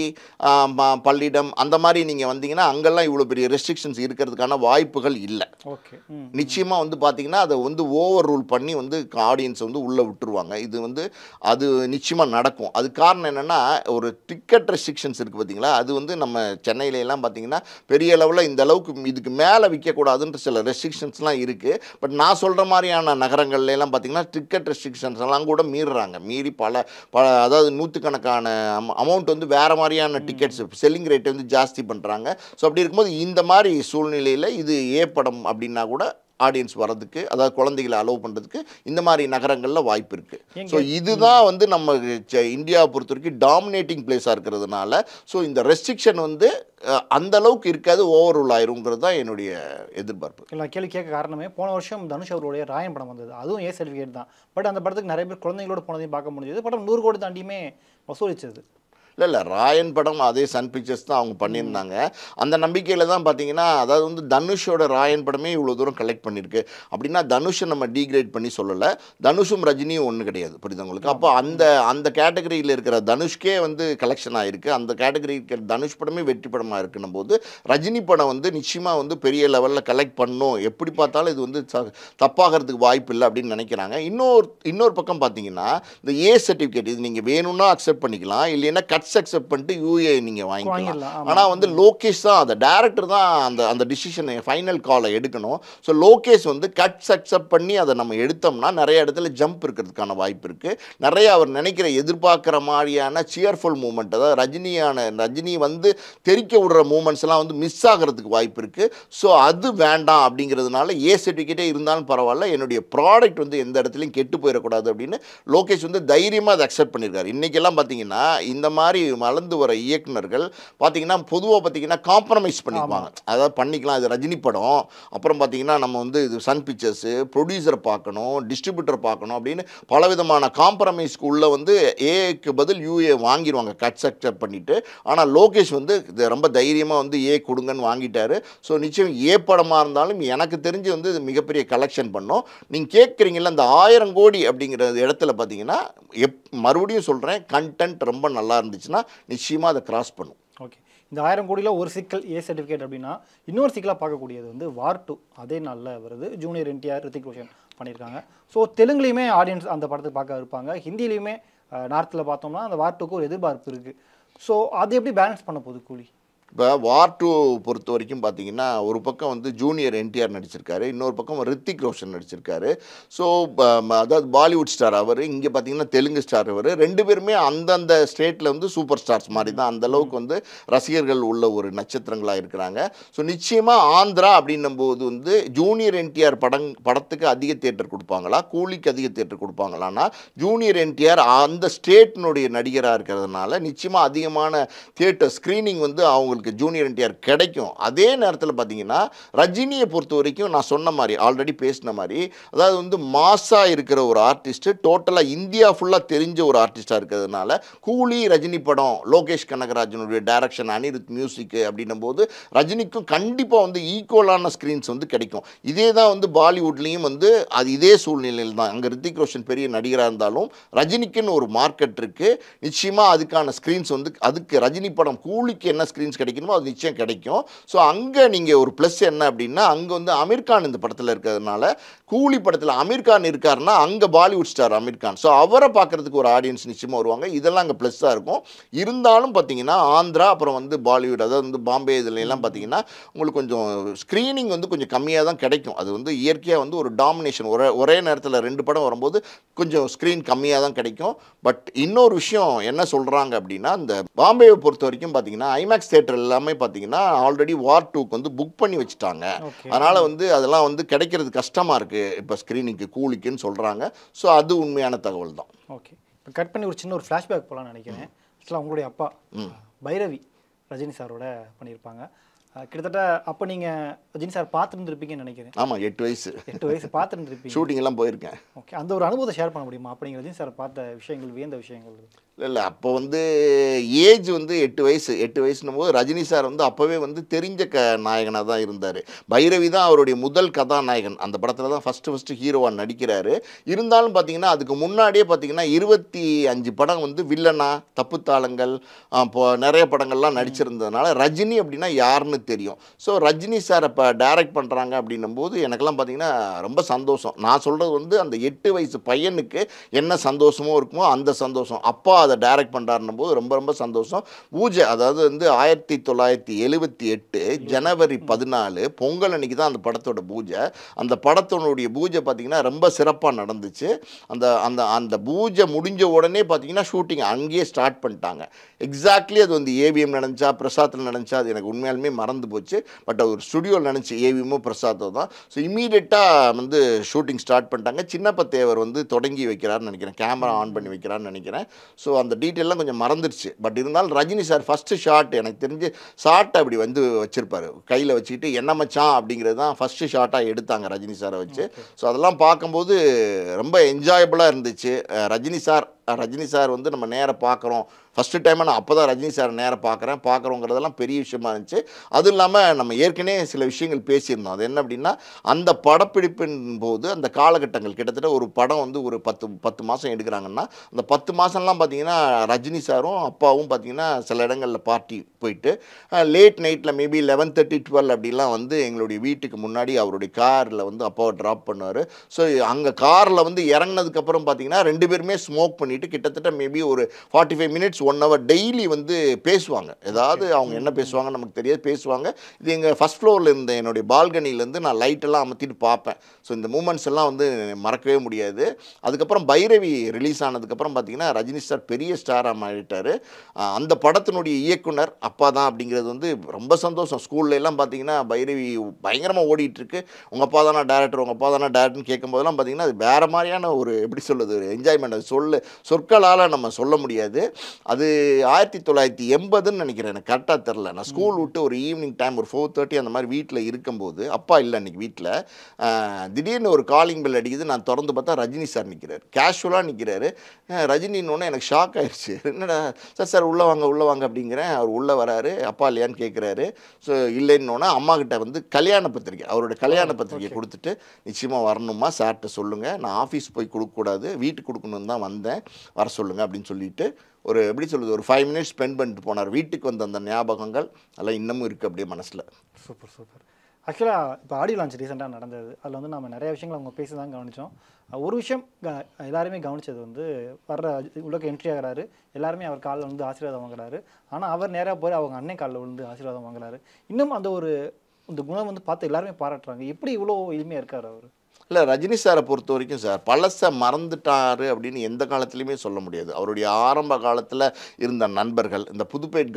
பள்ளிடம் அந்த மாதிரி நீங்கள் வந்தீங்கன்னா அங்கெல்லாம் இவ்வளோ பெரிய ரெஸ்ட்ரிக்ஷன்ஸ் இருக்கிறதுக்கான வாய்ப்புகள் இல்லை. ஓகே, நிச்சயமாக வந்து பார்த்தீங்கன்னா அதை வந்து ஓவர் ரூல் பண்ணி வந்து ஆடியன்ஸ் வந்து உள்ளே விட்டுருவாங்க. இது வந்து அது நிச்சயமாக நடக்கும். அது காரணம் என்னென்னா ஒரு டிக்கெட் ரெஸ்ட்ரிக்ஷன்ஸ் இருக்குது பார்த்தீங்களா, அது வந்து நம்ம சென்னையிலலாம் பார்த்தீங்கன்னா பெரிய லெவலில் இந்த அளவுக்கு இதுக்கு மேலே விற்கக்கூடாதுன்ற சில ரெஸ்ட்ரிக்ஷன்ஸ்லாம் இருக்குது. பட் நான் சொல்கிற மாதிரியான நகரங்கள்லாம் பார்த்தீங்கன்னா டிக்கெட் ரெஸ்ட்ரிக்ஷன்ஸ் எல்லாம் கூட மீறி பல அதாவது நூற்றுக்கணக்கான அமௌண்ட் வந்து வேறு மாதிரியான டிக்கெட்ஸ் செல்லிங் ரேட்டை வந்து ஜாஸ்தி பண்ணுறாங்க. ஸோ அப்படி இருக்கும்போது இந்த மாதிரி சூழ்நிலையில் இது ஏ படம் அப்படின்னா கூட ஆடியன்ஸ் வர்றதுக்கு, அதாவது குழந்தைகளை அலோவ் பண்ணுறதுக்கு இந்த மாதிரி நகரங்களில் வாய்ப்பு இருக்குது. ஸோ இதுதான் வந்து நம்ம இந்தியாவை பொறுத்த வரைக்கும் டாமினேட்டிங் பிளேஸாக இருக்கிறதுனால ஸோ இந்த ரெஸ்ட்ரிக்ஷன் வந்து அந்த அளவுக்கு இருக்காது, ஓவர் ரூல் ஆயிருங்கிறது தான் என்னுடைய எதிர்பார்ப்பு. இல்லை கேள்வி கேட்க காரணமே போன வருஷம் தனுஷ் அவருடைய ராயன் படம் வந்தது, அதுவும் ஏ சர்டிஃபிகேட் தான். பட் அந்த படத்துக்கு நிறைய பேர் குழந்தைங்களோட போனதையும் பார்க்க முடிஞ்சது. படம் 100 கோடி தாண்டியுமே வசூலிச்சது. இல்லை ராயன் படம் அதே சன் பிக்சர்ஸ் தான் அவங்க பண்ணியிருந்தாங்க. அந்த நம்பிக்கையில் தான் பார்த்தீங்கன்னா, அதாவது வந்து தனுஷோட ராயன் படமே இவ்வளோ தூரம் கலெக்ட் பண்ணியிருக்கு அப்படின்னா தனுஷை நம்ம டீக்ரேட் பண்ணி சொல்லலை, தனுஷும் ரஜினியும் ஒன்று கிடையாது, புரியுது உங்களுக்கு? அப்போ அந்த கேட்டகரியில் இருக்கிற தனுஷ்கே வந்து கலெக்ஷன் ஆகிருக்கு, அந்த கேட்டகரி இருக்கிற தனுஷ் படமே வெற்றி படமாக இருக்குன்னும் போது ரஜினி படம் வந்து நிச்சயமாக வந்து பெரிய லெவலில் கலெக்ட் பண்ணும், எப்படி பார்த்தாலும் இது வந்து தப்பாகிறதுக்கு வாய்ப்பு இல்லை அப்படின்னு நினைக்கிறாங்க. இன்னொரு பக்கம் பார்த்தீங்கன்னா இந்த ஏ சர்டிஃபிகேட் இது நீங்கள் வேணும்னா அக்செப்ட் பண்ணிக்கலாம், இல்லைன்னா அக்செப்ட் பண்ணிட்டு யூஏ நீங்கள் வாங்கிக்கலாம். ஆனால் வந்து லோகேஷ் தான், அந்த டைரக்டர் தான் அந்த டிசிஷனை ஃபைனல் காலை எடுக்கணும். ஸோ லோகேஷ் வந்து கட்ஸ் அக்செப்ட் பண்ணி அதை நம்ம எடுத்தோம்னா நிறைய இடத்துல ஜம்ப் இருக்கிறதுக்கான வாய்ப்பு இருக்குது. நிறைய அவர் நினைக்கிற எதிர்பார்க்குற மாதிரியான சியர்ஃபுல் மூமெண்ட், அதாவது ரஜினி வந்து தெரிக்க விடுற மூமெண்ட்ஸ் எல்லாம் வந்து மிஸ் ஆகிறதுக்கு வாய்ப்பு இருக்குது. ஸோ அது வேண்டாம் அப்படிங்கிறதுனால ஏ சர்டிஃபிகேட்டே இருந்தாலும் பரவாயில்ல, என்னுடைய ப்ராடக்ட் வந்து எந்த இடத்துலையும் கெட்டு போயிடக்கூடாது அப்படின்னு லோகேஷ் வந்து தைரியமாக அதை அக்செப்ட் பண்ணியிருக்காரு. இன்றைக்கெல்லாம் பார்த்தீங்கன்னா இந்த மாதிரி வளர்ந்து வர இயக்குனர்கள் பார்த்தீங்கன்னா பொதுவாக பார்த்தீங்கன்னா காம்ப்ரமைஸ் பண்ணிக்குவாங்க, அதாவது பண்ணிக்கலாம், இது ரஜினி படம், அப்புறம் பார்த்தீங்கன்னா நம்ம வந்து இது சன் பிக்சர்ஸு, ப்ரொடியூசரை பார்க்கணும், டிஸ்ட்ரிபியூட்டர் பார்க்கணும் அப்படின்னு பலவிதமான காம்ப்ரமைஸ்க்கு உள்ள வந்து ஏக்கு பதில் யூஏ வாங்கிடுவாங்க கட்ஸ் அக்செப்ட் பண்ணிவிட்டு. ஆனால் லோகேஷ் வந்து இது ரொம்ப தைரியமாக வந்து ஏ கொடுங்கன்னு வாங்கிட்டாரு. ஸோ நிச்சயம் ஏ படமாக இருந்தாலும் எனக்கு தெரிஞ்சு வந்து இது மிகப்பெரிய கலெக்ஷன் பண்ணோம். நீங்கள் கேட்குறீங்களா அந்த 1000 கோடி அப்படிங்கிற இடத்துல பார்த்தீங்கன்னா மறுபடியும் சொல்கிறேன், கண்டென்ட் ரொம்ப நல்லா இருந்துச்சுன்னா நிச்சயமாக அதை கிராஸ் பண்ணும். ஓகே, இந்த 1000 கோடியில் ஒரு சிக்கல் ஏ சர்டிஃபிகேட் அப்படின்னா இன்னொரு சிக்கலாக பார்க்கக்கூடியது வந்து வார் 2 அதே நாளில் வருது. ஜூனியர் என்டிஆர், ரித்திக் ரோஷன் பண்ணியிருக்காங்க. ஸோ தெலுங்குலேயுமே ஆடியன்ஸ் அந்த படத்துக்கு பார்க்க இருப்பாங்க. ஹிந்திலையுமே நார்த்தில் பார்த்தோம்னா அந்த வார் 2க்கு ஒரு எதிர்பார்ப்பு இருக்குது. ஸோ அது எப்படி பேலன்ஸ் பண்ண போகுது கூலி? இப்போ வார் 2 பொறுத்த வரைக்கும் பார்த்தீங்கன்னா ஒரு பக்கம் வந்து ஜூனியர் என்டிஆர் நடிச்சிருக்காரு, இன்னொரு பக்கம் ரித்திக் ரோஷன் நடிச்சிருக்காரு. ஸோ அதாவது பாலிவுட் ஸ்டார் அவர், இங்கே பார்த்தீங்கன்னா தெலுங்கு ஸ்டார் அவர். 2 பேருமே அந்தந்த ஸ்டேட்டில் வந்து சூப்பர் ஸ்டார்ஸ் மாதிரி தான், அந்த அளவுக்கு வந்து ரசிகர்கள் உள்ள ஒரு நட்சத்திரங்களாக இருக்கிறாங்க. ஸோ நிச்சயமாக ஆந்திரா அப்படின்னும் போது வந்து ஜூனியர் என்டிஆர் படத்துக்கு அதிக தியேட்டர் கொடுப்பாங்களா, கூலிக்கு அதிக தியேட்டர் கொடுப்பாங்களான்னா ஜூனியர் என்டிஆர் அந்த ஸ்டேட்டினுடைய நடிகராக இருக்கிறதுனால நிச்சயமாக அதிகமான தியேட்டர் ஸ்க்ரீனிங் வந்து அவங்க ஜூனியர் என்டிஆர் கிடைக்கும். அதே நேரத்தில் பார்த்தீங்கன்னா ரஜினியை பொறுத்த வரைக்கும் நான் சொன்ன மாதிரி ஆல்ரெடி பேசின மாதிரி, அதாவது வந்து மாஸா இருக்கிற ஒரு ஆர்டிஸ்ட், டோட்டலாக இந்தியா ஃபுல்லாக தெரிஞ்ச ஒரு ஆர்டிஸ்டாக இருக்கிறதுனால கூலி ரஜினி படம், லோகேஷ் கனகராஜனுடைய டைரக்ஷன், அனிருத் மியூசிக் அப்படின்னும் போது ரஜினிக்கும் கண்டிப்பாக வந்து ஈக்குவலான ஸ்க்ரீன்ஸ் வந்து கிடைக்கும். இதே தான் வந்து பாலிவுட்லேயும் வந்து அது இதே சூழ்நிலையில் தான். அங்கே ரித்திக் ரோஷன் பெரிய நடிகராக இருந்தாலும் ரஜினிக்குன்னு ஒரு மார்க்கெட் இருக்குது. நிச்சயமாக அதுக்கான ஸ்க்ரீன்ஸ் வந்து அதுக்கு ரஜினி படம் கூலிக்கு என்ன ஸ்க்ரீன்ஸ் கிடைக்கணுமோ அது நிச்சயம் கிடைக்கும். ஸோ அங்கே நீங்கள் ஒரு ப்ளஸ் என்ன அப்படின்னா, அங்கே வந்து அமீர் கான் இந்த படத்தில் இருக்கிறதுனால, கூலி படத்தில் அமீர் கான் இருக்காருன்னா அங்கே பாலிவுட் ஸ்டார் அமீர் கான், ஸோ அவரை பார்க்குறதுக்கு ஒரு ஆடியன்ஸ் நிச்சயமாக வருவாங்க. இதெல்லாம் அங்கே ப்ளஸ்ஸாக இருக்கும். இருந்தாலும் பார்த்தீங்கன்னா ஆந்திரா அப்புறம் வந்து பாலிவுட், அதாவது வந்து பாம்பே இதுலாம் பார்த்தீங்கன்னா உங்களுக்கு கொஞ்சம் ஸ்க்ரீனிங் வந்து கொஞ்சம் கம்மியாக தான் கிடைக்கும். அது வந்து இயற்கையாக வந்து ஒரு டாமினேஷன், ஒரே நேரத்தில் 2 படம் வரும்போது கொஞ்சம் ஸ்க்ரீன் கம்மியாக தான் கிடைக்கும். பட் இன்னொரு விஷயம் என்ன சொல்கிறாங்க அப்படின்னா, இந்த பாம்பேவை பொறுத்த வரைக்கும் பார்த்தீங்கன்னா ஐமேக்ஸ் தியேட்டர் எல்லாமே பார்த்தீங்கன்னா ஆல்ரெடி வார் 2க்கு வந்து புக் பண்ணி வச்சுட்டாங்க. அதனால் வந்து அதெல்லாம் வந்து கிடைக்கிறது கஷ்டமாக இருக்குது இப்போ ஸ்க்ரீனிங்க்கு கூலிக்குன்னு சொல்கிறாங்க. ஸோ அது உண்மையான தகவல் தான். ஓகே, இப்போ கட் பண்ணி ஒரு சின்ன ஒரு ஃப்ளாஷ்பேக் போகலான்னு நினைக்கிறேன். ஆக்சுவலாக உங்களுடைய அப்பா பைரவி ரஜினி சாரோட பண்ணியிருப்பாங்க. கிட்டத்தட்ட அப்போ நீங்கள் ரஜினி சார் பார்த்துருந்துருப்பீங்கன்னு நினைக்கிறேன். ஆமாம், 8 வயசு பார்த்துருந்துருப்பீங்க. ஷூட்டிங் எல்லாம் போயிருக்கேன். ஓகே, அந்த ஒரு அனுபவத்தை ஷேர் பண்ண முடியுமா? அப்போ நீங்கள் ரஜினி சார் பார்த்த விஷயங்கள், வியந்த விஷயங்கள்? இல்லை, அப்போ வந்து ஏஜ் வந்து 8 வயசுன்னும் போது ரஜினி சார் வந்து அப்போவே வந்து தெரிஞ்ச நாயகனாக தான் இருந்தார். பைரவி தான் அவருடைய முதல் கதாநாயகன். அந்த படத்தில் தான் ஃபஸ்ட்டு ஹீரோவாக நடிக்கிறாரு. இருந்தாலும் பார்த்தீங்கன்னா அதுக்கு முன்னாடியே பார்த்தீங்கன்னா 25 படம் வந்து வில்லனா, தப்புத்தாளங்கள், இப்போ நிறைய படங்கள்லாம் நடிச்சிருந்ததுனால ரஜினி அப்படின்னா யாருன்னு தெரியும். ஸோ ரஜினி சார் இப்போ டைரக்ட் பண்ணுறாங்க அப்படின்னும் போது எனக்கெல்லாம் பார்த்தீங்கன்னா ரொம்ப சந்தோஷம். நான் சொல்கிறது வந்து அந்த 8 வயசு பையனுக்கு என்ன சந்தோஷமோ இருக்குமோ அந்த சந்தோஷம். அப்பா அதை டைரக்ட் பண்ணுறாருன்னும் போது ரொம்ப ரொம்ப சந்தோஷம். பூஜை, அதாவது வந்து 1978 ஜனவரி 14 பொங்கல் அன்னைக்கு தான் அந்த படத்தோட பூஜை. அந்த படத்தினுடைய பூஜை பார்த்திங்கன்னா ரொம்ப சிறப்பாக நடந்துச்சு. அந்த அந்த அந்த பூஜை முடிஞ்ச உடனே பார்த்திங்கன்னா ஷூட்டிங் அங்கேயே ஸ்டார்ட் பண்ணிட்டாங்க. எக்ஸாக்ட்லி அது வந்து ஏவிஎம் நடந்துச்சா பிரசாத்தில் நடந்துச்சா அது எனக்கு உண்மையாலுமே மறந்து போச்சு. பட் ஒரு ஸ்டுடியோவில் நினச்சி ஏவிஎம்மோ பிரசாத்தோ தான். ஸோ இமீடியட்டாக வந்து ஷூட்டிங் ஸ்டார்ட் பண்ணிட்டாங்க. சின்னப்ப தேவர் வந்து தொடங்கி வைக்கிறாருன்னு நினைக்கிறேன், கேமரா ஆன் பண்ணி வைக்கிறான்னு நினைக்கிறேன். ஸோ அந்த டீட்டெயிலாம் கொஞ்சம் மறந்துடுச்சு. பட் இருந்தாலும் ரஜினி சார் ஃபஸ்ட்டு ஷாட் எனக்கு தெரிஞ்சு ஷாட்டை அப்படி வந்து வச்சுருப்பார், கையில் வச்சுக்கிட்டு என்ன மச்சான் அப்படிங்கிறது தான் ஃபஸ்ட்டு ஷாட்டாக எடுத்தாங்க ரஜினி சாரை வச்சு. ஸோ அதெல்லாம் பார்க்கும்போது ரொம்ப என்ஜாயபுளாக இருந்துச்சு. ரஜினி சார் வந்து நம்ம நேராக பார்க்குறோம், ஃபஸ்ட்டு டைமாக நான் அப்போ தான் ரஜினி சார் நேராக பார்க்குறோங்கிறதெல்லாம் பெரிய விஷயமா இருந்துச்சு. அதுவும் இல்லாமல் நம்ம ஏற்கனவே சில விஷயங்கள் பேசியிருந்தோம். அது என்ன அப்படின்னா, அந்த படப்பிடிப்பின் போது அந்த காலகட்டங்கள் கிட்டத்தட்ட ஒரு படம் வந்து ஒரு 10 மாதம் எடுக்கிறாங்கன்னா அந்த 10 மாதம்லாம் பார்த்திங்கன்னா ரஜினி சாரும் அப்பாவும் பார்த்திங்கன்னா சில இடங்களில் பார்ட்டி போயிட்டு லேட் நைட்டில் மேபி 11:30 12 அப்படிலாம் வந்து எங்களுடைய வீட்டுக்கு முன்னாடி அவருடைய காரில் வந்து அப்பாவை ட்ராப் பண்ணுவார். ஸோ அங்கே காரில் வந்து இறங்கினதுக்கப்புறம் பார்த்திங்கன்னா 2 பேருமே ஸ்மோக் பண்ணிவிட்டு கிட்டத்தட்ட மேபி ஒரு 45 மினிட்ஸ் 1 hour டெய்லி வந்து பேசுவாங்க. ஏதாவது அவங்க என்ன பேசுவாங்க நமக்கு தெரியாது, பேசுவாங்க. இது எங்கள் ஃபஸ்ட் ஃப்ளோரில் இருந்த என்னுடைய பால்கனிலேருந்து நான் லைட்டெல்லாம் அமர்த்திட்டு பார்ப்பேன். ஸோ இந்த மூமெண்ட்ஸ் எல்லாம் வந்து மறக்கவே முடியாது. அதுக்கப்புறம் பைரவி ரிலீஸ் ஆனதுக்கப்புறம் பார்த்திங்கன்னா ரஜினி சார் பெரிய ஸ்டாராக மாறிட்டார். அந்த படத்தினுடைய இயக்குனர் அப்பா தான் அப்படிங்கிறது வந்து ரொம்ப சந்தோஷம். ஸ்கூல்ல எல்லாம் பார்த்திங்கன்னா பைரவி பயங்கரமாக ஓடிட்டுருக்கு, உங்கள் அப்பா தானே டேரக்டர்னு கேட்கும்போதெல்லாம் பார்த்திங்கன்னா அது வேறு மாதிரியான ஒரு எப்படி சொல்லுது ஒரு என்ஜாய்மெண்ட். அது சொற்களால் நம்ம சொல்ல முடியாது. அது 1980ன்னு நினைக்கிறேன், எனக்கு கரெக்டாக தெரில. நான் ஸ்கூல் விட்டு ஒரு ஈவினிங் டைம் ஒரு 4:30 அந்த மாதிரி வீட்டில் இருக்கும்போது, அப்பா இல்லை அன்றைக்கி வீட்டில், திடீர்னு ஒரு காலிங் பெல் அடிக்குது. நான் திறந்து பார்த்தா ரஜினி சார் நிற்கிறார், கேஷுவலாக நிற்கிறாரு. ரஜினின்னு எனக்கு ஷாக் ஆயிடுச்சு. என்னடா சார் உள்ளே வாங்க அப்படிங்கிறேன். அவர் உள்ளே வராரு, அப்பா இல்லையான்னு கேட்குறாரு. ஸோ இல்லைன்னொன்னே அம்மா கிட்ட வந்து கல்யாண பத்திரிக்கை, அவரோட கல்யாண பத்திரிக்கை கொடுத்துட்டு நிச்சயமாக வரணுமா சார்கிட்ட சொல்லுங்கள், நான் ஆஃபீஸ் போய் கொடுக்கக்கூடாது, வீட்டுக்கு கொடுக்கணுன்னு தான் வந்தேன், வர சொல்லுங்கள் அப்படின்னு சொல்லிட்டு ஒரு எப்படி சொல்கிறது ஒரு 5 மினிட்ஸ் ஸ்பெண்ட் பண்ணிட்டு போனார். வீட்டுக்கு வந்த அந்த ஞாபகங்கள் அதெல்லாம் இன்னமும் இருக்குது அப்படியே மனசில். Super super. ஆக்சுவலாக இப்போ ஆடியோ லான்ச் ரீசெண்டாக நடந்தது. அதில் வந்து நம்ம நிறைய விஷயங்கள் அவங்க பேசி தான் கவனித்தோம். ஒரு விஷயம் எல்லாருமே கவனித்தது வந்து வர்ற உலக என்ட்ரி ஆகிறாரு, எல்லாருமே அவர் காலில் வந்து ஆசீர்வாதம் வாங்குறாரு. ஆனால் அவர் நேராக போய் அவங்க அண்ணன் காலில் வந்து ஆசீர்வாதம் வாங்குறாரு. இன்னும் அந்த ஒரு இந்த குணம் வந்து பார்த்து எல்லாருமே பாராட்டுறாங்க. எப்படி இவ்வளோ எளிமையாக இருக்கார் அவர்? இல்லை, ரஜினி சாரை பொறுத்த வரைக்கும் சார் பழசை மறந்துட்டாரு அப்படின்னு எந்த காலத்துலையுமே சொல்ல முடியாது. அவருடைய ஆரம்ப காலத்தில் இருந்த நண்பர்கள், இந்த புதுப்பேட்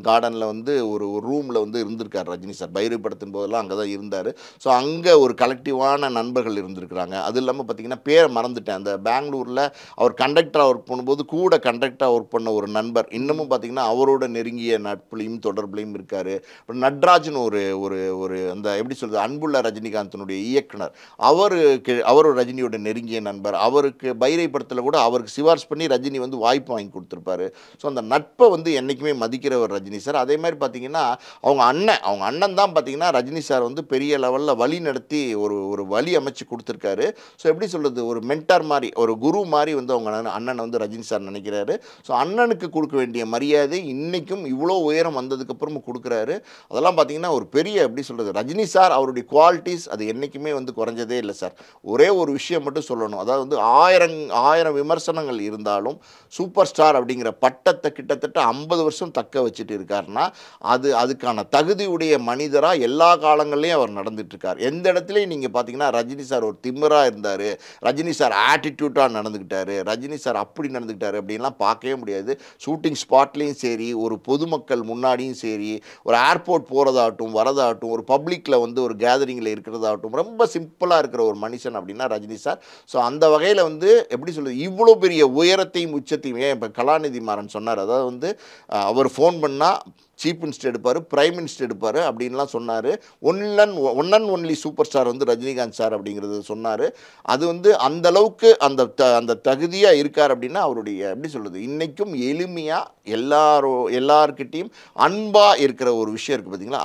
கார்டனில் வந்து ஒரு ரூமில் வந்து இருந்திருக்கார் ரஜினி சார். பைரவி படத்தின் போதெல்லாம் அங்கே தான் இருந்தார். ஸோ அங்கே ஒரு கலெக்டிவான நண்பர்கள் இருந்திருக்கிறாங்க. அது இல்லாமல் பார்த்தீங்கன்னா பேரை மறந்துட்டேன், அந்த பெங்களூரில் அவர் கண்டக்டராக ஒர்க் பண்ணும்போது கூட கண்டக்டராக ஒர்க் பண்ண ஒரு நண்பர் இன்னமும் பார்த்தீங்கன்னா அவரோட நெருங்கிய நட்புலையும் தொடர்புலையும் இருக்கார். நட்ராஜன் ஒரு ஒரு ஒரு அந்த எப்படி சொல்கிறது அன்புள்ள ரஜினிகாந்தனுடைய இயக்குனர், அவர் ரஜினியோட நெருங்கிய நண்பர். அவருக்கு பைரவி படத்தில் கூட அவருக்கு சிபாரிசு பண்ணி ரஜினி வந்து வாய்ப்பு வாங்கி கொடுத்துருப்பாரு. ஸோ அந்த நட்பை வந்து என்றைக்குமே மதிக்கிறவர் ரஜினி சார். அதே மாதிரி பார்த்தீங்கன்னா அவங்க அண்ணன் தான் பார்த்தீங்கன்னா ரஜினி சார் வந்து பெரிய லெவலில் வழி நடத்தி ஒரு வழி அமைச்சு கொடுத்துருக்காரு. ஸோ எப்படி சொல்கிறது ஒரு மென்டார் மாதிரி ஒரு குரு மாதிரி வந்து அவங்க அண்ணனை வந்து ரஜினி சார் நினைக்கிறாரு. ஸோ அண்ணனுக்கு கொடுக்க வேண்டிய மரியாதை இன்றைக்கும் இவ்வளோ உயரம் வந்ததுக்கப்புறமும் கொடுக்குறாரு. அதெல்லாம் பார்த்தீங்கன்னா ஒரு பெரிய எப்படி சொல்கிறது ரஜினி சார் அவருடைய குவாலிட்டிஸ் அது என்றைக்குமே வந்து குறைஞ்சதே இல்லை சார். ஒரே ஒரு விஷயம் மட்டும் சொல்லணும், அதாவது வந்து ஆயிரம் விமர்சனங்கள் இருந்தாலும் சூப்பர் ஸ்டார் அப்படிங்கிற பட்டத்தை கிட்டத்தட்ட 50 வருஷம் தக்க வச்சுட்டு இருக்காருன்னா அதுக்கான தகுதியுடைய மனிதராக எல்லா காலங்கள்லையும் அவர் நடந்துட்டு இருக்கார். எந்த இடத்துலையும் நீங்கள் பார்த்தீங்கன்னா ரஜினி சார் ஒரு திமிராக இருந்தார், ரஜினி சார் ஆட்டிடியூட்டாக நடந்துக்கிட்டாரு, ரஜினி சார் அப்படி நடந்துக்கிட்டாரு அப்படின்லாம் பார்க்கவே முடியாது. ஷூட்டிங் ஸ்பாட்லேயும் சரி, ஒரு பொதுமக்கள் முன்னாடியும் சரி, ஒரு ஏர்போர்ட் போகிறதாகட்டும் வரதாகட்டும், ஒரு பப்ளிக்கில் வந்து ஒரு கேதரிங்கில் இருக்கிறதாகட்டும், ரொம்ப சிம்பிளாக இருக்கிற ஒரு மனுஷன் அப்படின்னா ரஜினி சார். ஸோ அந்த வகையில் வந்து எப்படி சொல்கிறது இவ்வளோ பெரிய உயரத்தையும் உச்சத்தையும் இப்போ கலாநிதி மாறன் சொன்னார். அதாவது வந்து அவர் ஃபோன் பண்ணால் சீஃப் மினிஸ்டர் எடுப்பார், பிரைம் மினிஸ்டர் எடுப்பார் அப்படின்லாம் சொன்னார். One and only super star வந்து ரஜினிகாந்த் சார் அப்படிங்கிறது சொன்னார். அது வந்து அந்தளவுக்கு அந்த தகுதியாக இருக்கார் அப்படின்னா அவருடைய எப்படி சொல்கிறது இன்றைக்கும் எளிமையாக எல்லார்கிட்டையும் அன்பாக இருக்கிற ஒரு விஷயம் இருக்குது பார்த்தீங்களா,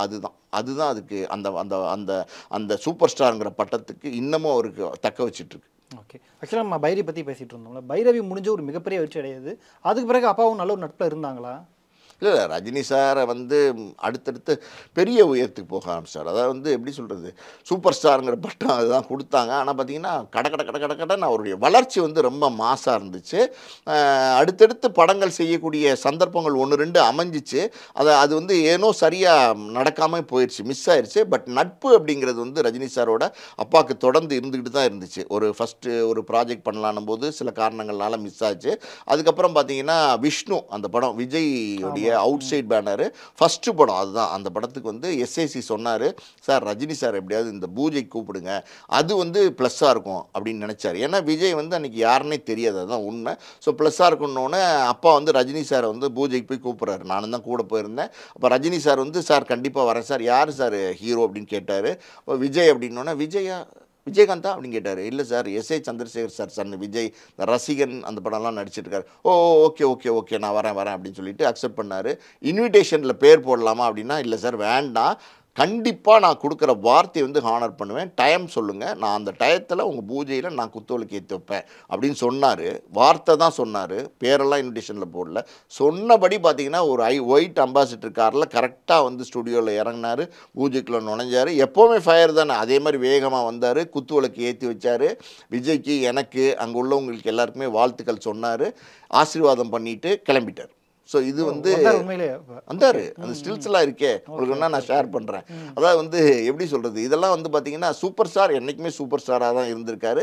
அதுதான் அதுக்கு அந்த அந்த அந்த அந்த சூப்பர் ஸ்டாருங்கிற பட்டத்துக்கு இன்னமும் அவருக்கு தக்க வச்சிட்ருக்கு. ஓகே. ஆக்சுவலாக நம்ம பைரவி பற்றி பேசிகிட்டு இருந்தோம்ல, பைரவி முடிஞ்ச ஒரு மிகப்பெரிய வெற்றி அடையுது. அதுக்கு பிறகு அப்பாவும் நல்ல ஒரு நட்பில் இருந்தாங்களா? இல்லை, ரஜினி சாரை வந்து அடுத்தடுத்து பெரிய உயரத்துக்கு போக ஆரம்பிச்சார். அதாவது வந்து எப்படி சொல்கிறது சூப்பர் ஸ்டாருங்கிற பட்டம் அதுதான் கொடுத்தாங்க. ஆனால் பார்த்தீங்கன்னா கடன்னு அவருடைய வளர்ச்சி வந்து ரொம்ப மாசாக இருந்துச்சு. அடுத்தடுத்து படங்கள் செய்யக்கூடிய சந்தர்ப்பங்கள் 1-2 அமைஞ்சிச்சு. அது வந்து ஏனோ சரியாக நடக்காமல் போயிடுச்சு, மிஸ் ஆயிடுச்சு. பட் நட்பு அப்படிங்கிறது வந்து ரஜினி சாரோட அப்பாவுக்கு தொடர்ந்து இருந்துக்கிட்டு தான் இருந்துச்சு. ஃபஸ்ட்டு ஒரு ப்ராஜெக்ட் பண்ணலான்னும் போது சில காரணங்கள்னால மிஸ் ஆச்சு. அதுக்கப்புறம் பார்த்தீங்கன்னா விஷ்ணு அந்த படம் விஜய்யோடைய அவுட் சைட் பேனர் ஃபஸ்ட்டு படம் அதுதான். அந்த படத்துக்கு வந்து எஸ்ஐசி சொன்னார், சார் ரஜினி சார் எப்படியாவது இந்த பூஜைக்கு கூப்பிடுங்க, அது வந்து ப்ளஸ்ஸாக இருக்கும் அப்படின்னு நினச்சார். ஏன்னா விஜய் வந்து அன்றைக்கி யாருன்னே தெரியாது, அதுதான் உண்மை. ஸோ ப்ளஸ்ஸாக இருக்குன்னொன்னே அப்பா வந்து ரஜினி சாரை வந்து பூஜைக்கு போய் கூப்பிட்றாரு. நானும் தான் கூட போயிருந்தேன். அப்போ ரஜினி சார் வந்து சார் கண்டிப்பாக வரேன் சார், யார் சார் ஹீரோ அப்படின்னு கேட்டார். அப்போ விஜய் அப்படின்னோடனே விஜயகாந்தா அப்படின்னு கேட்டார். இல்லை sir SI Chandrasekhar sir son Vijay இந்த ரசிகன் அந்த படம்லாம் நடிச்சிருக்காரு. ஓகே நான் வரேன் அப்படின்னு சொல்லிட்டு அக்செப்ட் பண்ணார். இன்விடேஷனில் பேர் போடலாமா அப்படின்னா இல்லை சார் வேண்டாம், கண்டிப்பாக நான் கொடுக்குற வார்த்தையை வந்து ஹானர் பண்ணுவேன், டைம் சொல்லுங்கள், நான் அந்த டயத்தில் உங்கள் பூஜையில் நான் குத்துவிளக்கு ஏற்றி வைப்பேன் அப்படின்னு சொன்னார். வார்த்தை தான் சொன்னார், பேரெல்லாம் இன்விடேஷனில் போடல. சொன்னபடி பார்த்தீங்கன்னா ஒரு ஒயிட் அம்பாசிடர் காரில் கரெக்டாக வந்து ஸ்டுடியோவில் இறங்கினார், பூஜைக்குள்ளே நுழைஞ்சார். எப்போவுமே ஃபயர் தானே, அதே மாதிரி வேகமாக வந்தார், குத்துவிளக்கு ஏற்றி வச்சார். விஜய்க்கு எனக்கு அங்கே உள்ளவங்களுக்கு எல்லாருக்குமே வாழ்த்துக்கள் சொன்னார், ஆசீர்வாதம் பண்ணிவிட்டு கிளம்பிட்டார். ஸோ இது வந்து வந்தார். அந்த ஸ்டில்ஸ்லாம் இருக்கே உங்களுக்கு வேணா நான் ஷேர் பண்ணுறேன். அதாவது வந்து எப்படி சொல்கிறது இதெல்லாம் வந்து பார்த்தீங்கன்னா சூப்பர் ஸ்டார் என்றைக்குமே சூப்பர் ஸ்டாராக தான் இருந்திருக்காரு.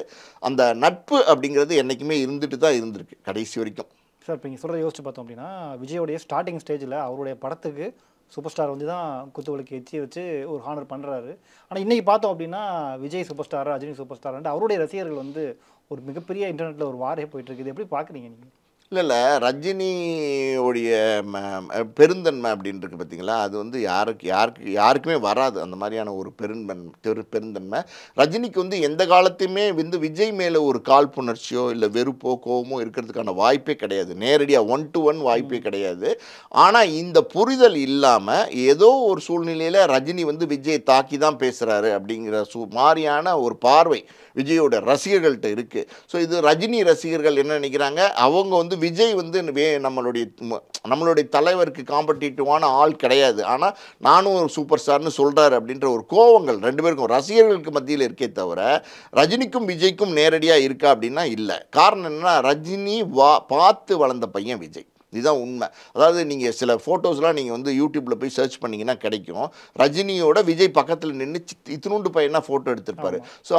அந்த நட்பு அப்படிங்கிறது என்றைக்குமே இருந்துட்டு தான் இருந்திருக்கு கடைசி வரைக்கும். சார் இப்போ நீங்கள் சொல்கிறத யோசிச்சு பார்த்தோம் அப்படின்னா விஜயோடைய ஸ்டார்டிங் ஸ்டேஜில் அவருடைய படத்துக்கு சூப்பர் ஸ்டார் வந்து தான் குத்துவிளக்கு ஏற்றி வச்சு ஒரு ஹானர் பண்ணுறாரு. ஆனால் இன்றைக்கி பார்த்தோம் அப்படின்னா Vijay super star, Rajini super ஸ்டார்ன்ட்டு அவருடைய ரசிகர்கள் வந்து ஒரு மிகப்பெரிய இன்டர்நெட்டில் ஒரு வாரே போயிட்டுருக்கு. எப்படி பார்க்குறீங்க நீங்கள்? இல்லை ரஜினியோடைய பெருந்தன்மை அப்படின்றது பார்த்தீங்களா, அது வந்து யாருக்குமே வராது அந்த மாதிரியான ஒரு பெருந்தன்மை. ரஜினிக்கு வந்து எந்த காலத்தையுமே வந்து விஜய் மேலே ஒரு காழ்ப்புணர்ச்சியோ இல்லை வெறுப்போ கோவமோ இருக்கிறதுக்கான வாய்ப்பே கிடையாது. நேரடியாக 1-to-1 வாய்ப்பே கிடையாது. ஆனால் இந்த புரிதல் இல்லாமல் ஏதோ ஒரு சூழ்நிலையில் ரஜினி வந்து விஜய் தாக்கி தான் பேசுகிறாரு அப்படிங்கிற மாதிரியான ஒரு பார்வை விஜயோட ரசிகர்கள்ட்ட இருக்குது. ஸோ இது ரஜினி ரசிகர்கள் என்ன நினைக்கிறாங்க, அவங்க வந்து விஜய் வந்து நம்மளுடைய தலைவருக்கு காம்படிட்டிவான ஆள் கிடையாது, ஆனால் நானும் ஒரு சூப்பர் ஸ்டார்னு சொல்கிறாரு அப்படின்ற ஒரு கோவங்கள் 2 பேருக்கும் ரசிகர்களுக்கு மத்தியில் இருக்கே தவிர ரஜினிக்கும் விஜய்க்கும் நேரடியாக இருக்கா அப்படின்னா இல்லை. காரணம் என்னன்னா, ரஜினி பார்த்து வளர்ந்த பையன் விஜய், இதுதான் உண்மை. அதாவது நீங்கள் சில ஃபோட்டோஸ்லாம் நீங்கள் வந்து யூடியூப்பில் போய் சர்ச் பண்ணிங்கன்னா கிடைக்கும். ரஜினியோட விஜய் பக்கத்தில் நின்று இத்தினூண்டு பையனாக ஃபோட்டோ எடுத்திருப்பாரு. ஸோ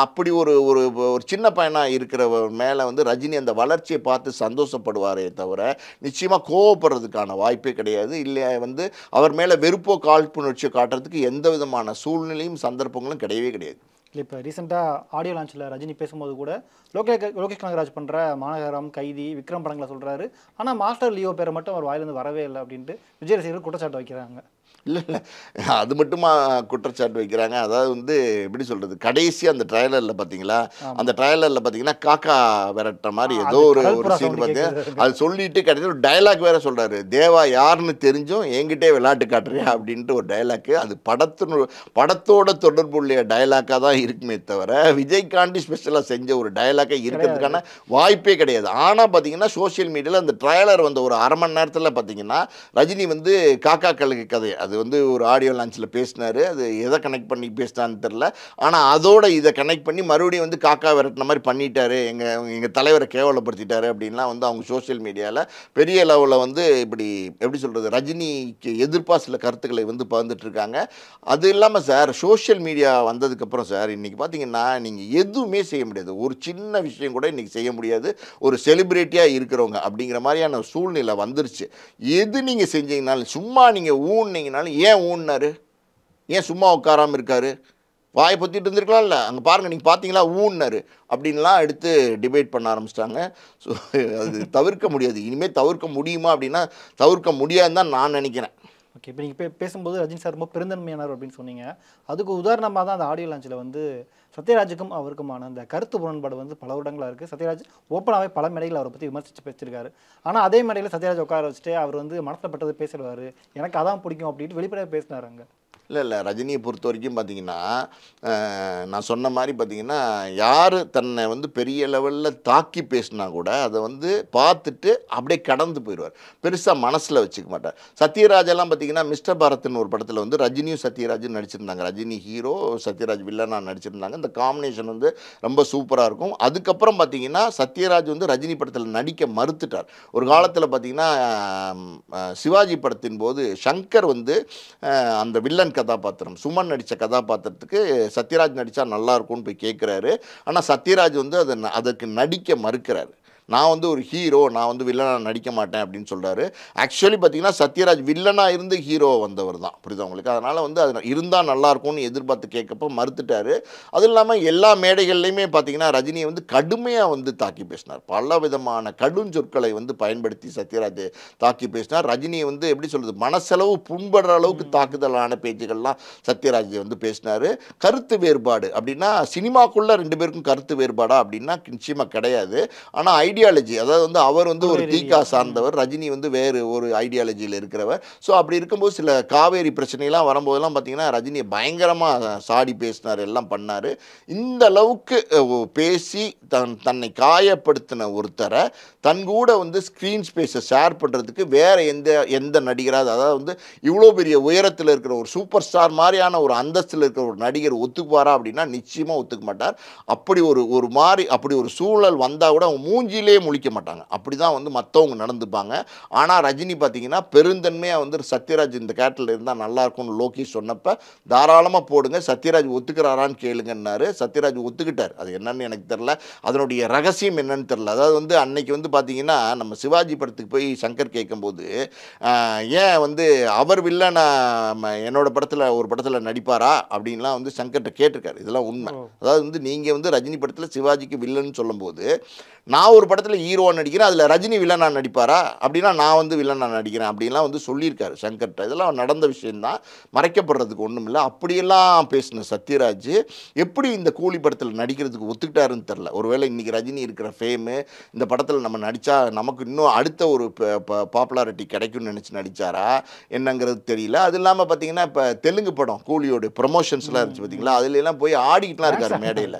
அப்படி ஒரு ஒரு சின்ன பையனாக இருக்கிற மேலே வந்து ரஜினி அந்த வளர்ச்சியை பார்த்து சந்தோஷப்படுவாரே தவிர நிச்சயமாக கோவப்படுறதுக்கான வாய்ப்பே கிடையாது. இல்லை வந்து அவர் மேலே வெறுப்போ காழ்ப்புணர்ச்சியோ காட்டுறதுக்கு எந்த விதமான சூழ்நிலையும் சந்தர்ப்பங்களும் கிடையவே கிடையாது. இல்லை, இப்போ ரீசெண்டாக ஆடியோ லான்ச்சில் ரஜினி பேசும்போது கூட லோகேஷ் கனகராஜ் பண்ணுற மாநகரம், கைதி, விக்ரம் படங்களை சொல்கிறாரு. ஆனால் மாஸ்டர் லியோ பேரை மட்டும் அவர் வாயிலேருந்து வரவே இல்லை அப்படின்ட்டு விஜய் ரசிகர்கள் குற்றச்சாட்டு வைக்கிறாங்க. இல்லை அது மட்டுமா குற்றச்சாட்டு வைக்கிறாங்க? அதாவது வந்து எப்படி சொல்கிறது, கடைசி அந்த ட்ரைலரில் பார்த்தீங்களா, அந்த ட்ரைலரில் பார்த்தீங்கன்னா காக்கா விரட்டுற மாதிரி ஏதோ ஒரு சீன் பார்த்தீங்கன்னா அது சொல்லிட்டு கடைசியில் ஒரு டைலாக் வேறு சொல்கிறாரு, தேவா யாருன்னு தெரிஞ்சும் என்கிட்டே விளையாட்டு காட்டுறியா அப்படின்ட்டு ஒரு டைலாக்கு. அது படத்தோட தொடர்புள்ள டைலாக்காக தான் இருக்குமே தவிர விஜய்காண்டி ஸ்பெஷலாக செஞ்ச ஒரு டைலாக்கை இருக்கிறதுக்கான வாய்ப்பே கிடையாது. ஆனால் பார்த்தீங்கன்னா சோஷியல் மீடியாவில் அந்த ட்ரைலர் வந்த ஒரு அரை மணி நேரத்தில் பார்த்தீங்கன்னா ரஜினி வந்து காக்கா கழுகு கதை அது வந்து ஒரு ஆடியோ லான்ச்சில் பேசினார். அது எதை கனெக்ட் பண்ணி பேசினான்னு தெரில. ஆனால் அதோட இதை கனெக்ட் பண்ணி மறுபடியும் வந்து காக்கா விரட்டின மாதிரி பண்ணிட்டாரு, எங்கள் தலைவரை கேவலப்படுத்திட்டாரு அப்படின்லாம் வந்து அவங்க சோஷியல் மீடியாவில் பெரிய லெவலில் வந்து இப்படி எப்படி சொல்கிறது, ரஜினிக்கு எதிர்ப்பாக சில கருத்துக்களை வந்து பகிர்ந்துட்டுருக்காங்க. அது இல்லாமல் சார், சோஷியல் மீடியா வந்ததுக்கப்புறம் சார் இன்றைக்கி பார்த்தீங்கன்னா நீங்கள் எதுவுமே செய்ய முடியாது. ஒரு சின்ன விஷயம் கூட இன்றைக்கி செய்ய முடியாது. ஒரு செலிப்ரிட்டியாக இருக்கிறவங்க அப்படிங்கிற மாதிரியான சூழ்நிலை வந்துருச்சு. எது நீங்கள் செஞ்சீங்கனாலும், சும்மா நீங்கள் ஊன்னீங்கனாலும், ஏன் ஊன்னாரு, ஏன் சும்மா உட்காராமல் இருக்காரு, வாயை பொத்திட்டு இருந்திருக்கலாம்ல, அங்கே பாருங்கள் நீங்கள் பார்த்தீங்களா ஊன்னாரு அப்படின்லாம் எடுத்து டிபேட் பண்ண ஆரம்பிச்சிட்டாங்க. ஸோ அது தவிர்க்க முடியாது. இனிமேல் தவிர்க்க முடியுமா அப்படின்னா தவிர்க்க முடியாதுன்னு தான் நான் நினைக்கிறேன். ஓகே, இப்போ நீங்கள் பேசும்போது ரஜினி சார் ரொம்ப பெருந்தன்மையானவர் அப்படின்னு சொன்னீங்க. அதுக்கு உதாரணமாக தான் அந்த ஆடியோ லான்ச்சில் வந்து சத்யராஜுக்கும் அவருக்குமான அந்த கருத்து முரண்பாடு வந்து பல வருடங்களாக இருக்குது. சத்யராஜ் ஓப்பனாகவே பல மேடைகள் அவரை பற்றி விமர்சித்து பேசியிருக்காரு. ஆனால் அதே மேடையில் சத்யராஜ் உட்கார வச்சுட்டு அவர் வந்து மனசில் பட்டது பேசிடுவார், எனக்கு அதான் பிடிக்கும் அப்படின்ட்டு வெளிப்படையாக பேசினார். அங்கே இல்லை ரஜினியை பொறுத்த வரைக்கும் பார்த்தீங்கன்னா நான் சொன்ன மாதிரி பார்த்தீங்கன்னா யார் தன்னை வந்து பெரிய லெவலில் தாக்கி பேசினா கூட அதை வந்து பார்த்துட்டு அப்படியே கடந்து போயிடுவார், பெருசாக மனசில் வச்சுக்க மாட்டார். சத்யராஜெல்லாம் பார்த்தீங்கன்னா மிஸ்டர் பாரத்னு ஒரு படத்தில் வந்து ரஜினியும் சத்யராஜும் நடிச்சிருந்தாங்க. ரஜினி ஹீரோ, சத்யராஜ் வில்லனாக நடிச்சிருந்தாங்க. இந்த காம்பினேஷன் வந்து ரொம்ப சூப்பராக இருக்கும். அதுக்கப்புறம் பார்த்தீங்கன்னா சத்யராஜ் வந்து ரஜினி படத்தில் நடிக்க மறுத்துட்டார். ஒரு காலத்தில் பார்த்தீங்கன்னா சிவாஜி படத்தின் போது சங்கர் வந்து அந்த வில்லன் கதாபாத்திரம், சுமன் நடித்த கதாபாத்திரத்துக்கு சத்யராஜ் நடித்தா நல்லா இருக்கும்னு போய் கேட்குறாரு. ஆனால் சத்யராஜ் வந்து அதற்கு நடிக்க மறுக்கிறாரு. நான் வந்து ஒரு ஹீரோ, நான் வந்து வில்லனாக நடிக்க மாட்டேன் அப்படின்னு சொல்கிறாரு. ஆக்சுவலி பார்த்தீங்கன்னா சத்யராஜ் வில்லனாக இருந்து ஹீரோ வந்தவர் தான், புரியுதா உங்களுக்கு? அதனால் வந்து அது இருந்தால் நல்லாயிருக்கும்னு எதிர்பார்த்து கேட்கப்போ மறுத்துட்டார். அதுவும் இல்லாமல் எல்லா மேடைகள்லையுமே பார்த்தீங்கன்னா ரஜினியை வந்து கடுமையாக வந்து தாக்கி பேசினார். பல விதமான கடுஞ்சொற்களை வந்து பயன்படுத்தி சத்யராஜ் தாக்கி பேசினார். ரஜினியை வந்து எப்படி சொல்கிறது, மனசெலவு புண்படுற அளவுக்கு தாக்குதலான பேச்சுகள்லாம் சத்யராஜ் வந்து பேசினார். கருத்து வேறுபாடு அப்படின்னா சினிமாக்குள்ளே 2 பேருக்கும் கருத்து வேறுபாடா அப்படின்னா நிச்சயமாக கிடையாது. ஆனால் ஐடியாலஜி, அதாவது வந்து அவர் வந்து ஒரு தீகா சார்ந்தவர், ரஜினி வந்து வேறு ஒரு ஐடியாலஜியில் இருக்கிறவர். ஸோ அப்படி இருக்கும்போது சில காவேரி பிரச்சனைலாம் வரும்போதெல்லாம் பார்த்தீங்கன்னா ரஜினியை பயங்கரமாக சாடி பேசினார், எல்லாம் பண்ணார். இந்த அளவுக்கு பேசி தன்னை காயப்படுத்தின ஒருத்தரை தன் கூட வந்து ஸ்க்ரீன் ஸ்பேஸை ஷேர் பண்ணுறதுக்கு வேறு எந்த நடிகராக, அதாவது வந்து இவ்வளோ பெரிய உயரத்தில் இருக்கிற ஒரு சூப்பர் ஸ்டார் மாதிரியான ஒரு அந்தஸ்தில் இருக்கிற ஒரு நடிகர் ஒத்துக்குவாரா அப்படின்னா நிச்சயமாக ஒத்துக்க மாட்டார். அப்படி அப்படி ஒரு சூழல் வந்தால் கூட அவங்க மூஞ்சிலே முழிக்க மாட்டாங்க. அப்படி தான் வந்து மற்றவங்க நடந்துப்பாங்க. ஆனால் ரஜினி பார்த்தீங்கன்னா பெருந்தன்மையாக வந்து சத்யராஜ் இந்த கேட்டில் இருந்தால் நல்லாயிருக்கும்னு லோகேஷ் சொன்னப்போ தாராளமாக போடுங்க, சத்யராஜ் ஒத்துக்கிறாரான்னு கேளுங்கன்னாரு. சத்யராஜ் ஒத்துக்கிட்டார். அது என்னன்னு எனக்கு தெரில, அதனுடைய ரகசியம் என்னன்னு தெரில. அதாவது வந்து அன்னைக்கு வந்து பார்த்தீங்கன்னா நம்ம சிவாஜி படத்துக்கு போய் சங்கர் கேட்கும்போது ஏன் வந்து அவர் வில்லனை என்னோட ஒரு படத்தில் நடிப்பாரா அப்படின்லாம் வந்து சங்கர்கிட்ட கேட்டிருக்காரு. இதெல்லாம் உண்மை. அதாவது வந்து நீங்கள் வந்து ரஜினி படத்தில் சிவாஜிக்கு வில்லன்னு சொல்லும்போது நான் ஒரு படத்தில் ஹீரோவாக நடிக்கிறேன், அதில் ரஜினி வில்லனாக நடிப்பாரா அப்படின்னா நான் வந்து வில்லனாக நடிக்கிறேன் அப்படின்லாம் வந்து சொல்லியிருக்காரு சங்கர்கிட்ட. இதெல்லாம் நடந்த விஷயந்தான், மறைக்கப்படுறதுக்கு ஒன்றும் இல்லை. அப்படியெல்லாம் பேசின சத்யராஜ் எப்படி இந்த கூலி படத்தில் நடிக்கிறதுக்கு ஒத்துக்கிட்டாருன்னு தெரில. ஒருவேளை இன்றைக்கி ரஜினி இருக்கிற ஃபேமு இந்த படத்தில் நம்ம நடித்தா நமக்கு இன்னும் அடுத்த ஒரு பாப்புலாரிட்டி கிடைக்கும்னு நினச்சி நடித்தாரா என்னங்கிறது தெரியல. அது இல்லாமல் பார்த்தீங்கன்னா இப்போ தெலுங்கு படம் கூலியோட ப்ரொமோஷன்ஸ்லாம் இருந்துச்சு பார்த்தீங்களா, அதுலலாம் போய் ஆடிக்கிட்டுலாம் இருக்காரு மேடையில்.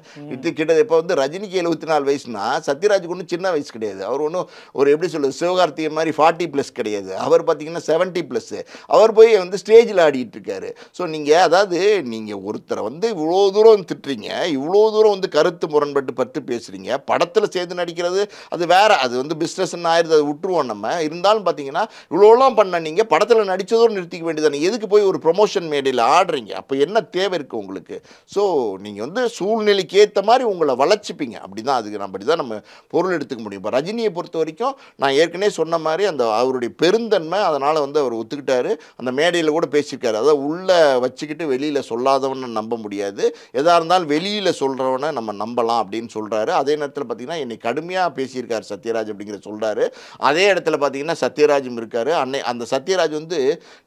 கிட்ட இப்போ வந்து ரஜினிக்கு 74 வயசுனா சத்யராஜ் ஒன்றும் சின்ன சின்ன வயசு கிடையாது. அவர் ஒன்றும் ஒரு எப்படி சொல்கிறது சிவகார்த்திகை மாதிரி 40+ கிடையாது. அவர் பார்த்தீங்கன்னா 70+. அவர் போய் வந்து ஸ்டேஜில் ஆடிட்டு இருக்காரு. ஸோ நீங்கள் அதாவது நீங்கள் ஒருத்தரை வந்து இவ்வளோ தூரம் திட்டுறீங்க, இவ்வளோ தூரம் வந்து கருத்து முரண்பட்டு பட்டு பேசுகிறீங்க, படத்தில் சேர்ந்து நடிக்கிறது அது வேறு, அது வந்து பிஸ்னஸ்ன்னு ஆயிடுது, அதை விட்டுருவோம் நம்ம. இருந்தாலும் பார்த்தீங்கன்னா இவ்வளோலாம் பண்ண நீங்கள் படத்தில் நடித்ததோடு நிறுத்திக்க வேண்டியதானே, எதுக்கு போய் ஒரு ப்ரொமோஷன் மேடையில் ஆடுறீங்க? அப்போ என்ன தேவை இருக்குது உங்களுக்கு? ஸோ நீங்கள் வந்து சூழ்நிலைக்கு ஏற்ற மாதிரி உங்களை வளர்ச்சிப்பீங்க. அப்படி தான் அதுக்கு அப்படி தான் நம்ம பொருள் எடுத்துக்க முடியும். இப்போ ரஜினியை பொறுத்த வரைக்கும் நான் ஏற்கனவே சொன்ன மாதிரி அந்த அவருடைய பெருந்தன்மை, அதனால் வந்து அவர் ஒத்துக்கிட்டாரு. அந்த மேடையில் கூட பேசியிருக்காரு, அதாவது உள்ளே வச்சுக்கிட்டு வெளியில் சொல்லாதவனை நம்ப முடியாது, எதாக இருந்தாலும் வெளியில் சொல்கிறவனை நம்ம நம்பலாம் அப்படின்னு சொல்கிறாரு. அதே நேரத்தில் பார்த்தீங்கன்னா என்னை கடுமையாக பேசியிருக்காரு சத்யராஜ் அப்படிங்கிற சொல்கிறாரு. அதே இடத்துல பார்த்தீங்கன்னா சத்யராஜும் இருக்கார். அந்த சத்யராஜ் வந்து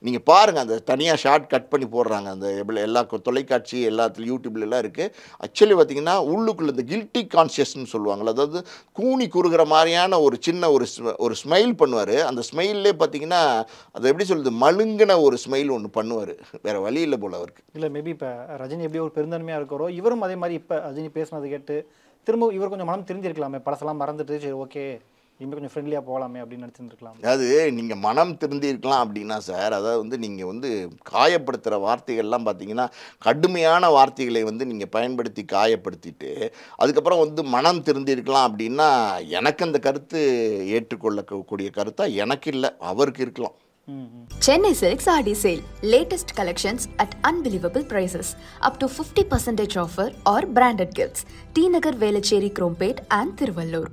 நீங்கள் பாருங்கள், அந்த தனியாக ஷார்ட் கட் பண்ணி போடுறாங்க, அந்த எல்லா தொலைக்காட்சி எல்லாத்துலையும் யூடியூப்லாம் இருக்குது. ஆக்சுவலி பார்த்தீங்கன்னா உள்ளுக்குள்ள இந்த கில்ட்டி கான்ஷியஸ்ன்னு சொல்லுவாங்கள்ல, அதாவது கூனி குறுகிற மாதிரியான ஒரு சின்ன ஒரு ஸ்மைல் பண்ணுவார். அந்த ஸ்மைல்லே பார்த்தீங்கன்னா அது எப்படி சொல்கிறது மழுங்கின ஒரு ஸ்மைல் ஒன்று பண்ணுவார். வேறு வழி இல்லை போல் அவருக்கு. இல்லை மேபி இப்போ ரஜினி எப்படி ஒரு பெருந்தன்மையாக இருக்கிறோ இவரும் அதே மாதிரி இப்போ ரஜினி பேசுனது கேட்டு திரும்ப இவர் கொஞ்சம் மனம் தெரிஞ்சிருக்கலாமே, படத்தெல்லாம் மறந்துட்டு சரி ஓகே இனிமேல் கொஞ்சம் ஃப்ரெண்ட்லியாக போகலாமே அப்படின்னு நினச்சிருந்துருக்கலாம். அதாவது நீங்கள் மனம் திருந்திருக்கலாம் அப்படின்னா சார், அதாவது வந்து நீங்கள் வந்து காயப்படுத்துகிற வார்த்தைகள்லாம் பார்த்தீங்கன்னா கடுமையான வார்த்தைகளை வந்து நீங்கள் பயன்படுத்தி காயப்படுத்திட்டு அதுக்கப்புறம் வந்து மனம் திருந்திருக்கலாம் அப்படின்னா எனக்கு அந்த கருத்து ஏற்றுக்கொள்ளக்கூடிய கருத்தாக எனக்கு இல்லை, அவருக்கு இருக்கலாம். Chennai Silks Aadi Sale. Latest collections at unbelievable prices. Up to 50% offer or branded gifts. T Nagar Velachery Krompet and Thiruvallur.